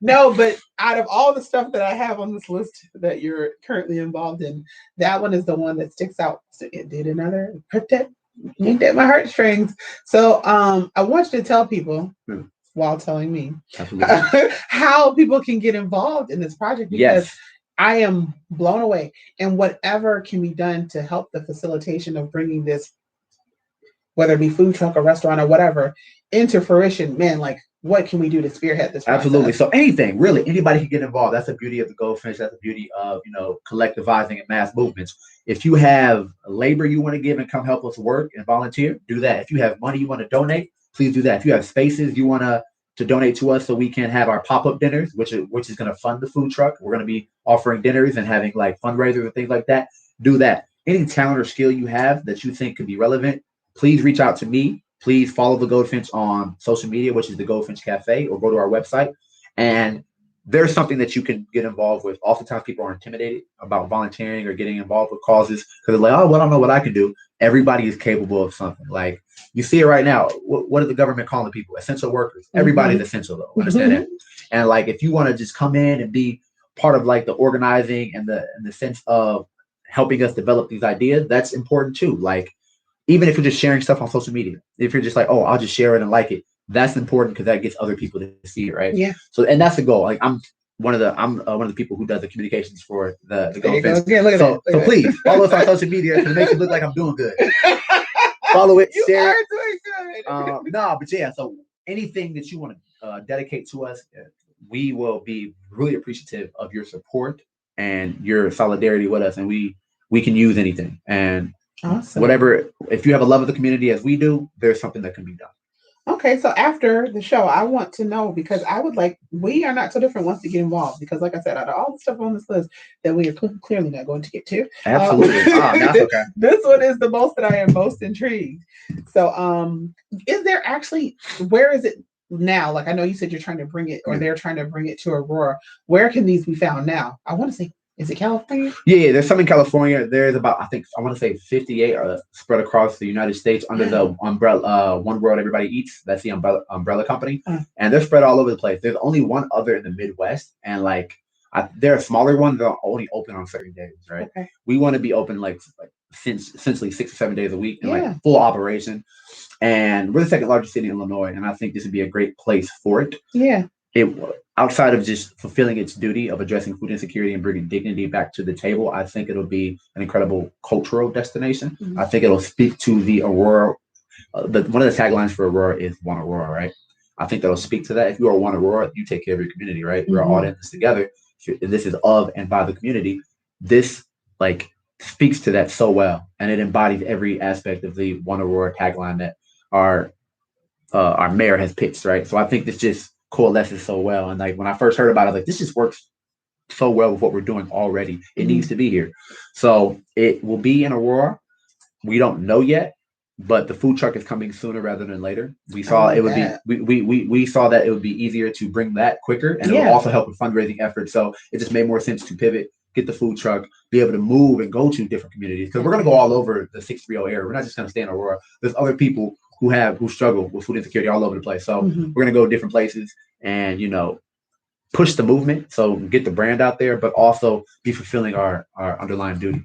No, but out of all the stuff that I have on this list that you're currently involved in, that one is the one that sticks out. So it did another protect me at my heartstrings. So I want you to tell people while telling me how people can get involved in this project, because I am blown away. And whatever can be done to help the facilitation of bringing this, whether it be food truck or restaurant or whatever, into fruition, man, like what can we do to spearhead this process? Absolutely. So anything, really, anybody can get involved. That's the beauty of the Goldfinch. That's the beauty of, collectivizing and mass movements. If you have labor you want to give and come help us work and volunteer, do that. If you have money you want to donate, please do that. If you have spaces you want to donate to us so we can have our pop-up dinners, which is going to fund the food truck. We're going to be offering dinners and having like fundraisers and things like that. Do that. Any talent or skill you have that you think could be relevant, please reach out to me. Please follow the Goldfinch on social media, which is the Goldfinch Cafe, or go to our website. And there's something that you can get involved with. Oftentimes people are intimidated about volunteering or getting involved with causes because they're like, oh, well, I don't know what I can do. Everybody is capable of something. Like you see it right now. What is the government calling people? Essential workers. Everybody's essential though. Understand that? And like, if you want to just come in and be part of like the organizing and the sense of helping us develop these ideas, that's important too. Like, even if you're just sharing stuff on social media, if you're just like, oh, I'll just share it and like it, that's important because that gets other people to see it, right? Yeah. So, and that's the goal. Like, I'm one of the people who does the communications for the Goldfinch. Yeah, look at that. So please follow us on social media to make it look like I'm doing good. Follow it, share it. Doing good. But yeah. So anything that you want to dedicate to us, we will be really appreciative of your support and your solidarity with us, and we can use anything. And awesome. Whatever, if you have a love of the community as we do, there's something that can be done. Okay, so after the show, I want to know, because we are not so different once to get involved, because like I said, out of all the stuff on this list that we are clearly not going to get to. Absolutely. That's okay. This one is the most that I am most intrigued. So is there actually, where is it now? Like I know you said you're trying to bring it, or they're trying to bring it to Aurora. Where can these be found now? I want to say, is it California? Yeah, there's some in California. There's about, I want to say 58 spread across the United States under the umbrella One World Everybody Eats. That's the umbrella company. And they're spread all over the place. There's only one other in the Midwest. And like, they're a smaller one. They're only open on certain days, right? Okay. We want to be open like essentially 6 or 7 days a week and like full operation. And we're the second largest city in Illinois. And I think this would be a great place for it. Yeah. Outside of just fulfilling its duty of addressing food insecurity and bringing dignity back to the table, I think it'll be an incredible cultural destination. I think it'll speak to the Aurora. One of the taglines for Aurora is One Aurora, right? I think that'll speak to that. If you are One Aurora, you take care of your community, right? We're all in this together. This is of and by the community. This like speaks to that so well, and it embodies every aspect of the One Aurora tagline that our mayor has pitched, right? So I think this just coalesces so well. And like when I first heard about it, I was like, this just works so well with what we're doing already. It needs to be here. So it will be in Aurora. We don't know yet, but the food truck is coming sooner rather than later. We saw it would be we saw that it would be easier to bring that quicker, and it will also help with fundraising efforts. So it just made more sense to pivot, get the food truck, be able to move and go to different communities, because we're going to go all over the 630 area. We're not just going to stay in Aurora. There's other people who struggle with food insecurity all over the place. So we're going to go to different places and, push the movement. So get the brand out there, but also be fulfilling our underlying duty.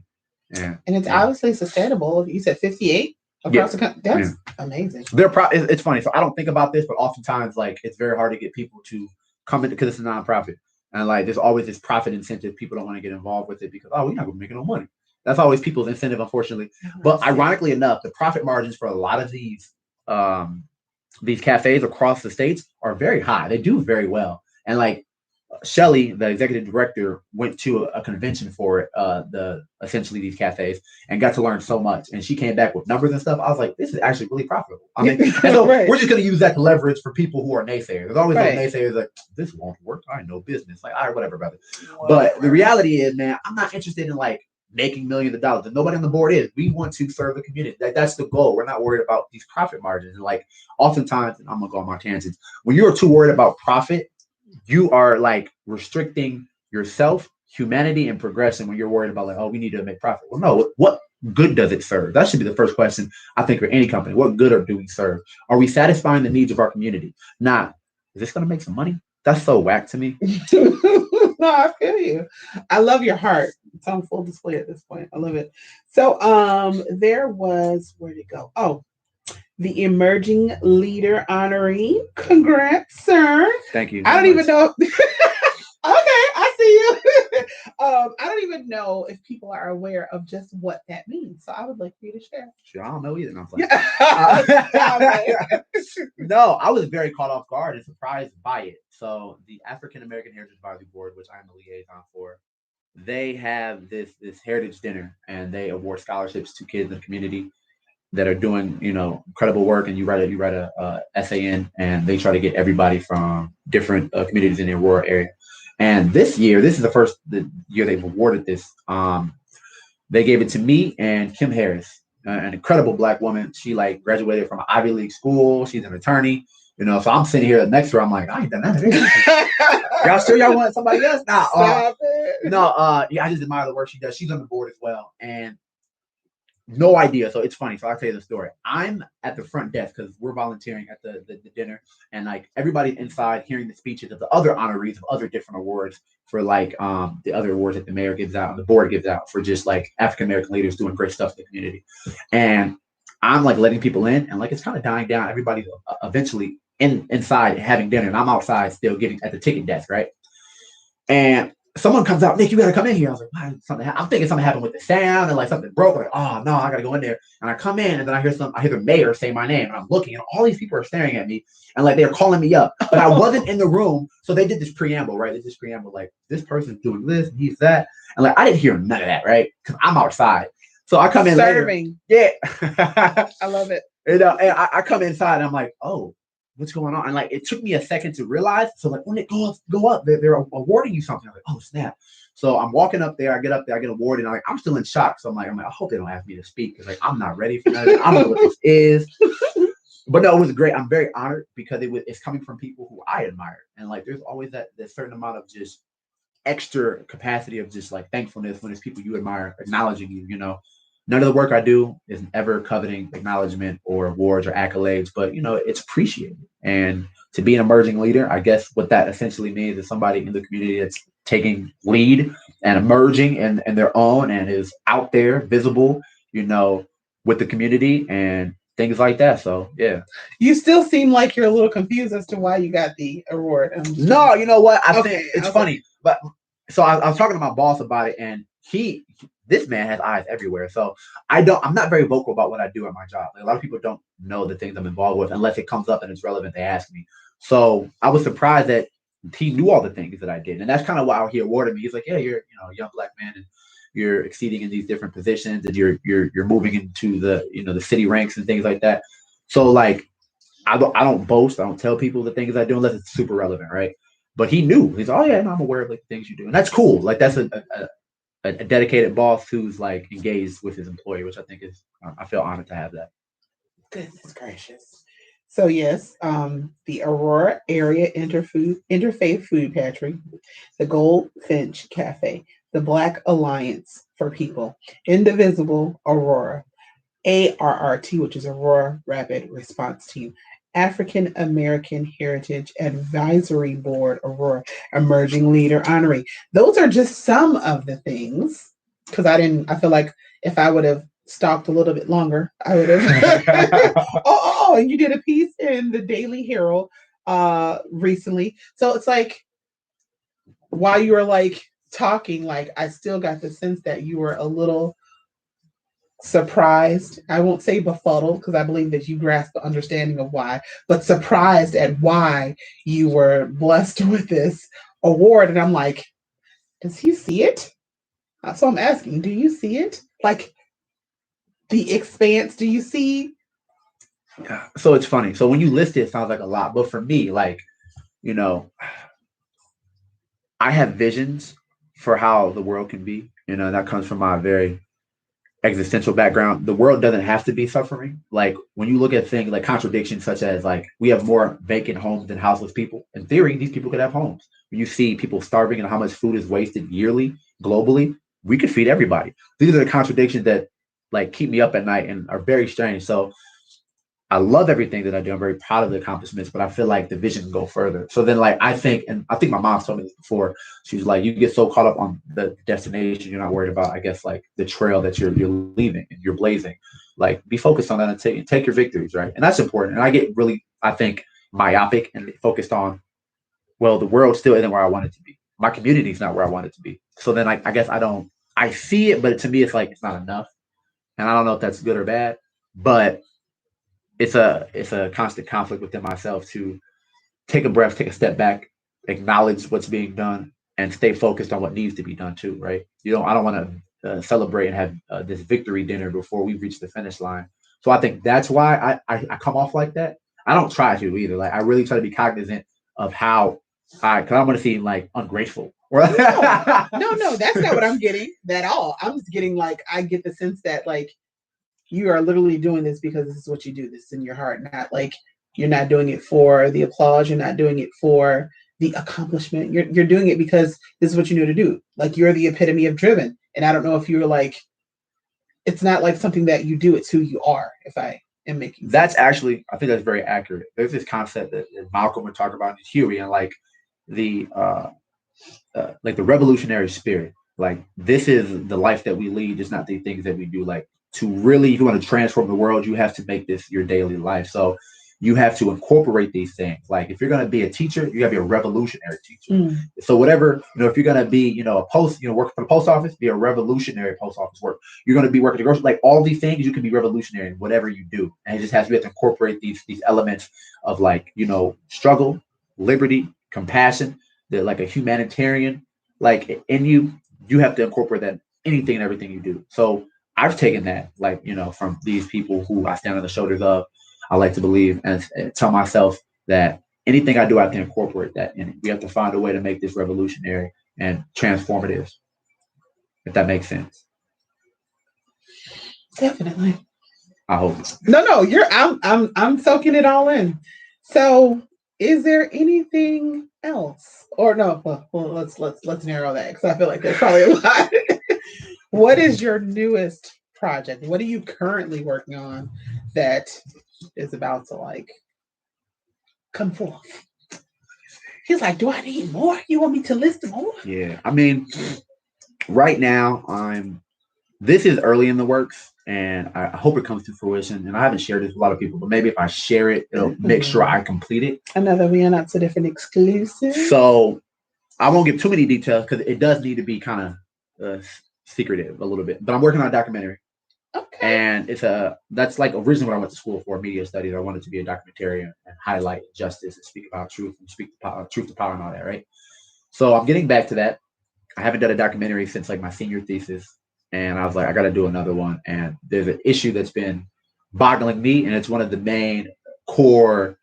Yeah. And it's obviously sustainable. You said 58 across the country. That's amazing. It's funny. So I don't think about this, but oftentimes like it's very hard to get people to come in because it's a nonprofit. And like, there's always this profit incentive. People don't want to get involved with it because, we're not going to make no money. That's always people's incentive, unfortunately. But ironically enough, the profit margins for a lot of these cafes across the states are very high. They do very well. And like Shelly, the executive director, went to a convention for essentially these cafes and got to learn so much. And she came back with numbers and stuff. I was like, this is actually really profitable. I mean, and so we're just going to use that to leverage for people who are naysayers. There's always those naysayers like, this won't work. I know business. Like, all right, whatever, brother. But the reality is, man, I'm not interested in like making millions of dollars, and nobody on the board is. We want to serve the community. That's the goal. We're not worried about these profit margins. And like oftentimes, and I'm gonna go on my tangents, when you're too worried about profit, you are like restricting yourself, humanity, and progression when you're worried about like, we need to make profit. Well, no, what good does it serve? That should be the first question, I think, for any company. What good do we serve? Are we satisfying the needs of our community? Not, is this gonna make some money? That's so whack to me. No, I feel you. I love your heart. It's on full display at this point. I love it. So there was, where'd it go? Oh, the emerging leader honoree. Congrats, sir. Thank you I very don't even much. know. Okay, I see you. I don't even know if people are aware of just what that means. So I would like for you to share. Sure, I don't know either. No, I'm playing. Yeah. No, I was very caught off guard and surprised by it. So the African American Heritage Advisory Board, which I'm the liaison for, they have this heritage dinner and they award scholarships to kids in the community that are doing incredible work. And you write a essay in, and they try to get everybody from different communities in the Aurora area. And this year, this is the year they've awarded this. They gave it to me and Kim Harris, an incredible Black woman. She like graduated from an Ivy League school. She's an attorney. So I'm sitting here next to her. I'm like, I ain't done that. Y'all sure y'all want somebody else? Nah, yeah, I just admire the work she does. She's on the board as well, and no idea. So it's funny. So I'll tell you the story. I'm at the front desk because we're volunteering at the dinner, and like everybody's inside hearing the speeches of the other honorees of other different awards for like the other awards that the mayor gives out and the board gives out for just like African American leaders doing great stuff in the community. And I'm like letting people in, and like it's kind of dying down. Everybody's eventually inside having dinner, and I'm outside still getting at the ticket desk, right? And someone comes out, Nick, you gotta come in here. I was like, why? I'm thinking something happened with the sound and like something broke. Like, oh no, I gotta go in there. And I come in, and then I hear the mayor say my name, and I'm looking, and all these people are staring at me, and like they're calling me up, but I wasn't in the room. So they did this preamble, right? They did this preamble, like this person's doing this, and he's that, and like I didn't hear none of that, right? Because I'm outside. So I come in Serving. later. Yeah, I love it. And I come inside, and I'm like, oh, what's going on? And like it took me a second to realize. So like when it go up, they're awarding you something. I'm like, oh snap. So I'm walking up there, I get up there, I get awarded, and I'm still in shock. So I'm like, I hope they don't ask me to speak because like I'm not ready for that. I don't know what this is. But no, it was great. I'm very honored because it's coming from people who I admire. And like there's always that certain amount of just extra capacity of just like thankfulness when it's people you admire acknowledging you. None of the work I do is ever coveting acknowledgement or awards or accolades, but it's appreciated. And to be an emerging leader, I guess what that essentially means is somebody in the community that's taking lead and emerging in their own and is out there visible, with the community and things like that. So yeah. You still seem like you're a little confused as to why you got the award. No, you know what? I think it's funny, but so I was talking to my boss about it, and this man has eyes everywhere. So I'm not very vocal about what I do at my job. Like, a lot of people don't know the things I'm involved with unless it comes up and it's relevant. They ask me. So I was surprised that he knew all the things that I did, and that's kind of why he awarded me. He's like, yeah, you're a young Black man, and you're exceeding in these different positions, and you're moving into the the city ranks and things like that. So like I don't boast. I don't tell people the things I do unless it's super relevant, right? But he knew. He's oh yeah, no, I'm aware of like the things you do, and that's cool. Like that's a dedicated boss who's like engaged with his employee, which I think is I feel honored to have that. Goodness gracious. So yes, the Aurora Area Interfaith Food Pantry, the Goldfinch Cafe, the Black Alliance for People, Indivisible Aurora, ARRT, which is Aurora Rapid Response Team, African American Heritage Advisory Board, Aurora Emerging Leader Honoree. Those are just some of the things because I feel like if I would have stalked a little bit longer, I would have. And you did a piece in the Daily Herald recently. So it's like while you were like talking, like I still got the sense that you were a little surprised. I won't say befuddled because I believe that you grasp the understanding of why, but surprised at why you were blessed with this award. And I'm like, does he see it? So I'm asking, do you see it? Like the expanse, do you see? Yeah. So it's funny. So when you list it, it sounds like a lot. But for me, like, I have visions for how the world can be. That comes from my very existential background. The world doesn't have to be suffering. Like when you look at things like contradictions such as like we have more vacant homes than houseless people. In theory, these people could have homes. When you see people starving and how much food is wasted yearly globally, we could feed everybody. These are the contradictions that like keep me up at night and are very strange. So I love everything that I do. I'm very proud of the accomplishments, but I feel like the vision can go further. So then, like, and I think my mom told me this before. She was like, you get so caught up on the destination, you're not worried about, I guess, like the trail that you're leaving and you're blazing. Like, be focused on that and take your victories, right? And that's important. And I get really, I think, myopic and focused on, well, the world still isn't where I want it to be. My community's not where I want it to be. So then, I guess I see it, but to me, it's like it's not enough. And I don't know if that's good or bad, but it's a constant conflict within myself to take a breath, take a step back, acknowledge what's being done, and stay focused on what needs to be done too. Right? I don't want to celebrate and have this victory dinner before we reach the finish line. So I think that's why I come off like that. I don't try to either. Like, I really try to be cognizant of how because I don't want to seem like ungrateful. No, that's not what I'm getting at all. I'm just getting like, I get the sense that like you are literally doing this because this is what you do. This is in your heart, not like you're not doing it for the applause. You're not doing it for the accomplishment. You're doing it because this is what you know to do. Like, you're the epitome of driven. And I don't know if you're like, it's not like something that you do. It's who you are. If I am making sense. That's actually, I think that's very accurate. There's this concept that Malcolm would talk about in Huey, and the like the revolutionary spirit. Like, this is the life that we lead, just not the things that we do. Like, to really, if you want to transform the world, you have to make this your daily life. So you have to incorporate these things. Like, if you're going to be a teacher, you got to be a revolutionary teacher. So whatever, if you're going to be, work for the post office, be a revolutionary post office work. You're going to be working the grocery, like all these things, you can be revolutionary in whatever you do. And it just has to, we have to incorporate these elements of, like, struggle, liberty, compassion, like a humanitarian, like in you have to incorporate that in anything and everything you do. So I've taken that, like, from these people who I stand on the shoulders of, I like to believe, and tell myself that anything I do, I have to incorporate that in it. We have to find a way to make this revolutionary and transformative, if that makes sense. Definitely. I hope. No, I'm soaking it all in. So, is there anything else, or no? Well, let's narrow that, because I feel like there's probably a lot. What is your newest project? What are you currently working on that is about to like come forth? He's like, do I need more? You want me to list more? Yeah, I mean, right now this is early in the works, and I hope it comes to fruition. And I haven't shared this with a lot of people, but maybe if I share it, it'll make sure I complete it. Another we are not so different exclusive. So I won't give too many details because it does need to be kind of secretive a little bit. But I'm working on a documentary. Okay. And that's like originally what I went to school for, media studies. I wanted to be a documentarian and highlight justice and speak about truth and speak truth to power and all that, right? So I'm getting back to that. I haven't done a documentary since like my senior thesis, and I was like, I got to do another one. And there's an issue that's been boggling me, and it's one of the main core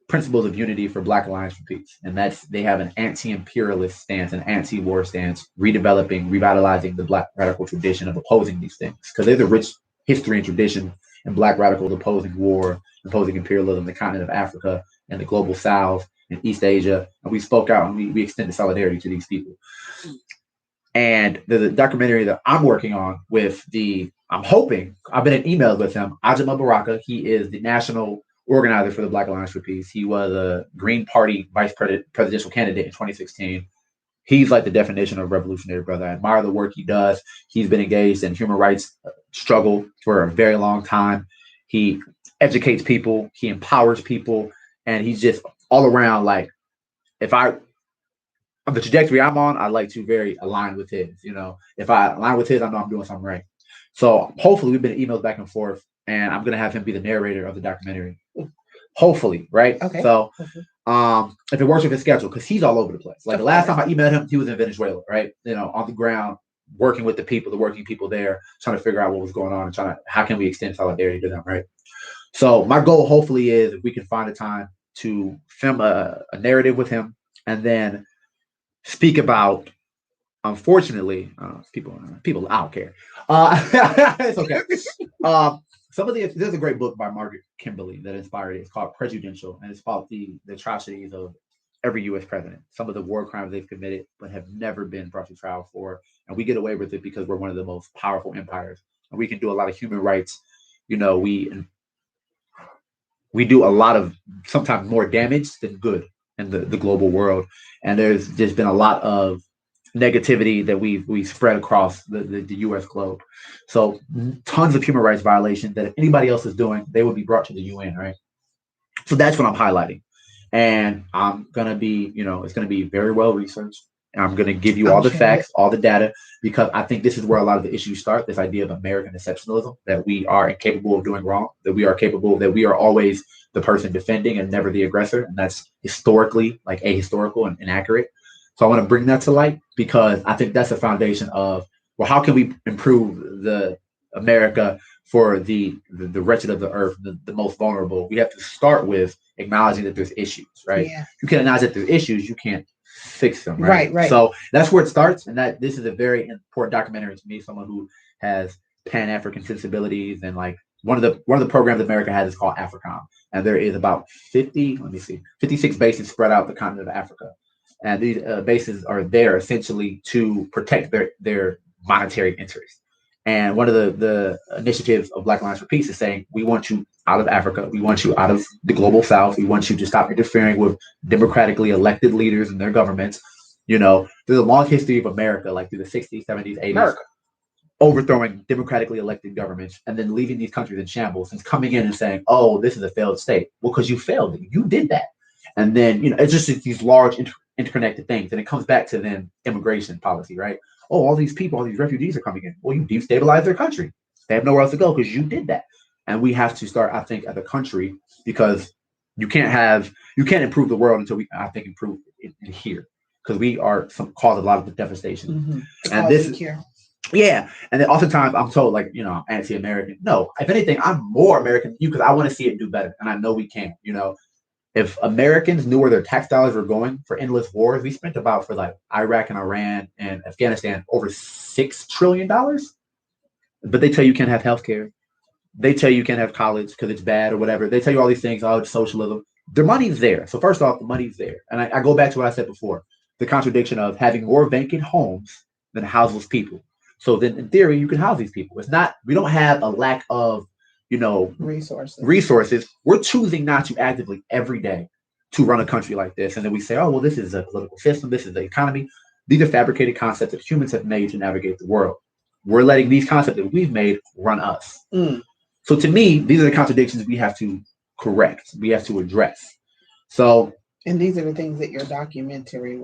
principles of unity for Black Alliance for Peace, and that's they have an anti-imperialist stance, an anti-war stance, revitalizing the Black radical tradition of opposing these things, because there's a rich history and tradition in Black radicals opposing war, opposing imperialism, the continent of Africa and the global South and East Asia, and we spoke out and we extended solidarity to these people. And the documentary that I'm working on I'm hoping, I've been in emails with him, Ajima Baraka. He is the national organizer for the Black Alliance for Peace. He was a Green Party vice presidential candidate in 2016. He's like the definition of revolutionary brother. I admire the work he does. He's been engaged in human rights struggle for a very long time. He educates people, he empowers people, and he's just all around, like, on the trajectory I'm on, I like to very align with his. If I align with his, I know I'm doing something right. So hopefully we've been emailed back and forth, and I'm gonna have him be the narrator of the documentary. Hopefully, right? Okay. So if it works with his schedule, because he's all over the place. Like the last time I emailed him, he was in Venezuela, right? On the ground, working with the working people there, trying to figure out what was going on and how can we extend solidarity to them, right? So my goal, hopefully, is if we can find a time to film a narrative with him, and then speak about, unfortunately, people, I don't care. It's okay. There's a great book by Margaret Kimberly that inspired it. It's called Prejudicial, and it's about the atrocities of every U.S. president, some of the war crimes they've committed, but have never been brought to trial for. And we get away with it because we're one of the most powerful empires, and we can do a lot of human rights. we do a lot of sometimes more damage than good in the global world. And there's just been a lot of negativity that we've spread across the U.S. globe. So tons of human rights violations that if anybody else is doing, they would be brought to the UN, right? So that's what I'm highlighting. And I'm going to be, it's going to be very well researched. And I'm going to give you all the facts, all the data, because I think this is where a lot of the issues start. This idea of American exceptionalism, that we are incapable of doing wrong, that we are always the person defending and never the aggressor. And that's historically like ahistorical and inaccurate. So I want to bring that to light because I think that's the foundation of, well, how can we improve the America for the wretched of the earth, the most vulnerable? We have to start with acknowledging that there's issues, right? Yeah. You can't acknowledge that there's issues, you can't fix them, right? Right. So that's where it starts, and that this is a very important documentary to me. Someone who has Pan-African sensibilities, and like one of the programs America has is called AFRICOM, and there is about 56 bases spread out the continent of Africa, and these bases are there essentially to protect their monetary interests. And one of the initiatives of Black Alliance for Peace is saying, we want you out of Africa. We want you out of the global South. We want you to stop interfering with democratically elected leaders and their governments. There's a long history of America, like through the 60s, 70s, 80s, overthrowing democratically elected governments and then leaving these countries in shambles and coming in and saying, oh, this is a failed state. Well, because you failed it. You did that. And then, it's just these large interconnected things. And it comes back to then immigration policy, right? Oh, all these people, all these refugees are coming in. Well, you destabilize their country. They have nowhere else to go because you did that. And we have to start, I think, as a country, because you can't improve the world until we, I think, improve it here, because we are cause a lot of the devastation. Mm-hmm. And this is here. Yeah. And then oftentimes I'm told, like, I'm anti-American. No, if anything, I'm more American than you because I want to see it do better. And I know we can. If Americans knew where their tax dollars were going for endless wars, we spent about, for like Iraq and Iran and Afghanistan, over $6 trillion. But they tell you can't have healthcare. They tell you can't have college because it's bad or whatever. They tell you all these things, oh, it's socialism. The money's there. So first off, the money's there. And I go back to what I said before, the contradiction of having more vacant homes than houseless people. So then in theory, you can house these people. We don't have a lack of resources. We're choosing not to actively every day to run a country like this. And then we say, oh, well, this is a political system. This is the economy. These are fabricated concepts that humans have made to navigate the world. We're letting these concepts that we've made run us. Mm. So to me, these are the contradictions we have to correct. We have to address. And these are the things that your documentary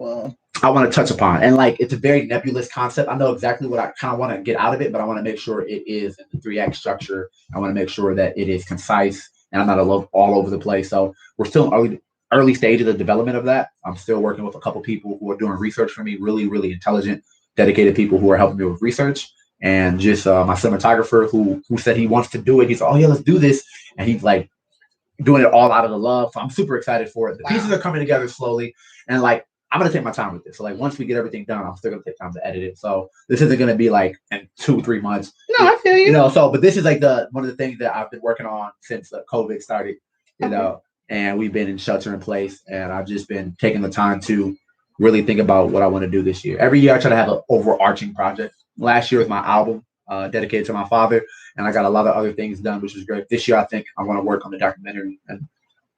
I want to touch upon. And like, it's a very nebulous concept. I know exactly what I kind of want to get out of it, but I want to make sure it is in the 3-act structure. I want to make sure that it is concise and I'm not all over the place. So we're still in early stages of development of that. I'm still working with a couple people who are doing research for me, really, really intelligent, dedicated people who are helping me with research. And just my cinematographer who said he wants to do it. He said, oh yeah, let's do this. And he's like doing it all out of the love. So I'm super excited for it. The pieces are coming together slowly. And like, I'm going to take my time with this. So like, once we get everything done, I'm still going to take time to edit it. So this isn't going to be like in 2-3 months. No, I feel you. But this is like one of the things that I've been working on since COVID started, and we've been in shelter in place. And I've just been taking the time to really think about what I want to do this year. Every year I try to have an overarching project. Last year was my album dedicated to my father. And I got a lot of other things done, which is great. This year, I think I want to work on the documentary and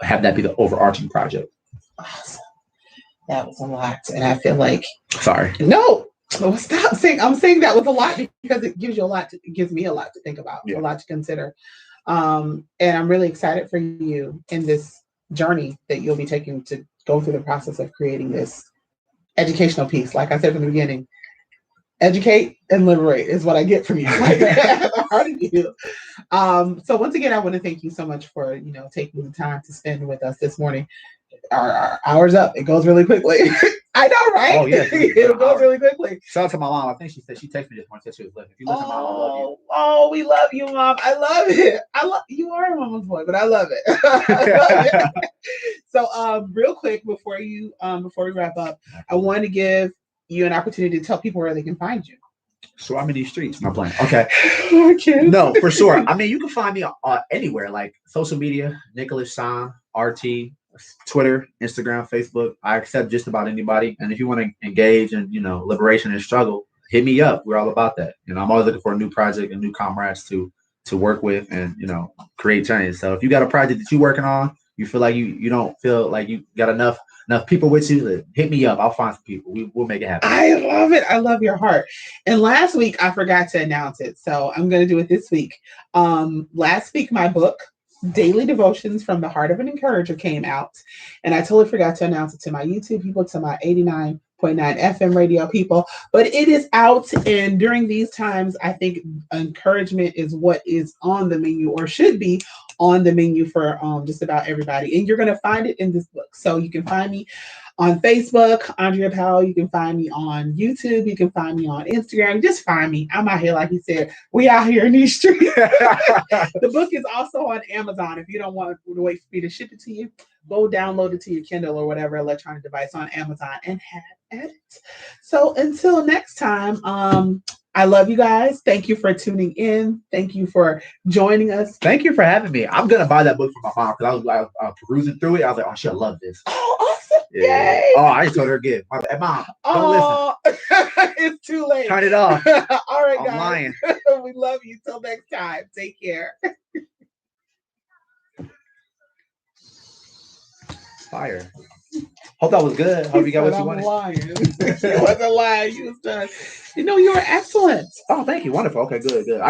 have that be the overarching project. Awesome. That was a lot. And I feel like, sorry. No, stop saying, I'm saying that was a lot because it gives you a lot. It gives me a lot to think about, a lot to consider. And I'm really excited for you in this journey that you'll be taking to go through the process of creating this educational piece. Like I said from the beginning, educate and liberate is what I get from you. Like, how do you? So once again, I want to thank you so much for, taking the time to spend with us this morning. Our hour's up. It goes really quickly. I know, right? Oh, yeah. It goes really quickly. Shout out to my mom. I think she said she texted me this morning, said she was living. If you listen, Mom, I love you. Oh, we love you, Mom. I love it. You are a mama's boy, but I love it. I love it. So real quick, before we wrap up, I want to give you an opportunity to tell people where they can find you. So I'm in these streets. My plan. Okay. No, for sure. I mean, you can find me anywhere, like social media, Nicholas Sean, RT, Twitter, Instagram, Facebook. I accept just about anybody. And if you want to engage in, liberation and struggle, hit me up. We're all about that. I'm always looking for a new project and new comrades to to work with and create change. So if you got a project that you're working on, you feel like you don't feel like you got enough people with you, hit me up. I'll find some people. We'll make it happen. I love it. I love your heart. And last week I forgot to announce it, so I'm going to do it this week. Last week my book, Daily Devotions from the Heart of an Encourager, came out, and I totally forgot to announce it to my YouTube people, to my 89.9 FM radio people, but it is out. And during these times, I think encouragement is what is on the menu, or should be on the menu, for just about everybody. And you're going to find it in this book. So you can find me on Facebook, Andrea Powell. You can find me on YouTube. You can find me on Instagram. Just find me. I'm out here, like he said. We out here in these streets. The book is also on Amazon. If you don't want to wait for me to ship it to you, go download it to your Kindle or whatever electronic device on Amazon and have at it. So until next time, I love you guys. Thank you for tuning in. Thank you for joining us. Thank you for having me. I'm gonna buy that book for my mom because I was perusing through it. I was like, oh, she'll love this. Oh, awesome! Yeah. Yay! Oh, I just told her again. Hey, Mom, don't listen. It's too late. Turn it off. All right, I'm guys. lying. We love you. Till next time. Take care. Fire. Hope that was good. Hope you got what you wanted. Lying. You wasn't lying. You was done. You were excellent. Oh, thank you. Wonderful. Okay, good.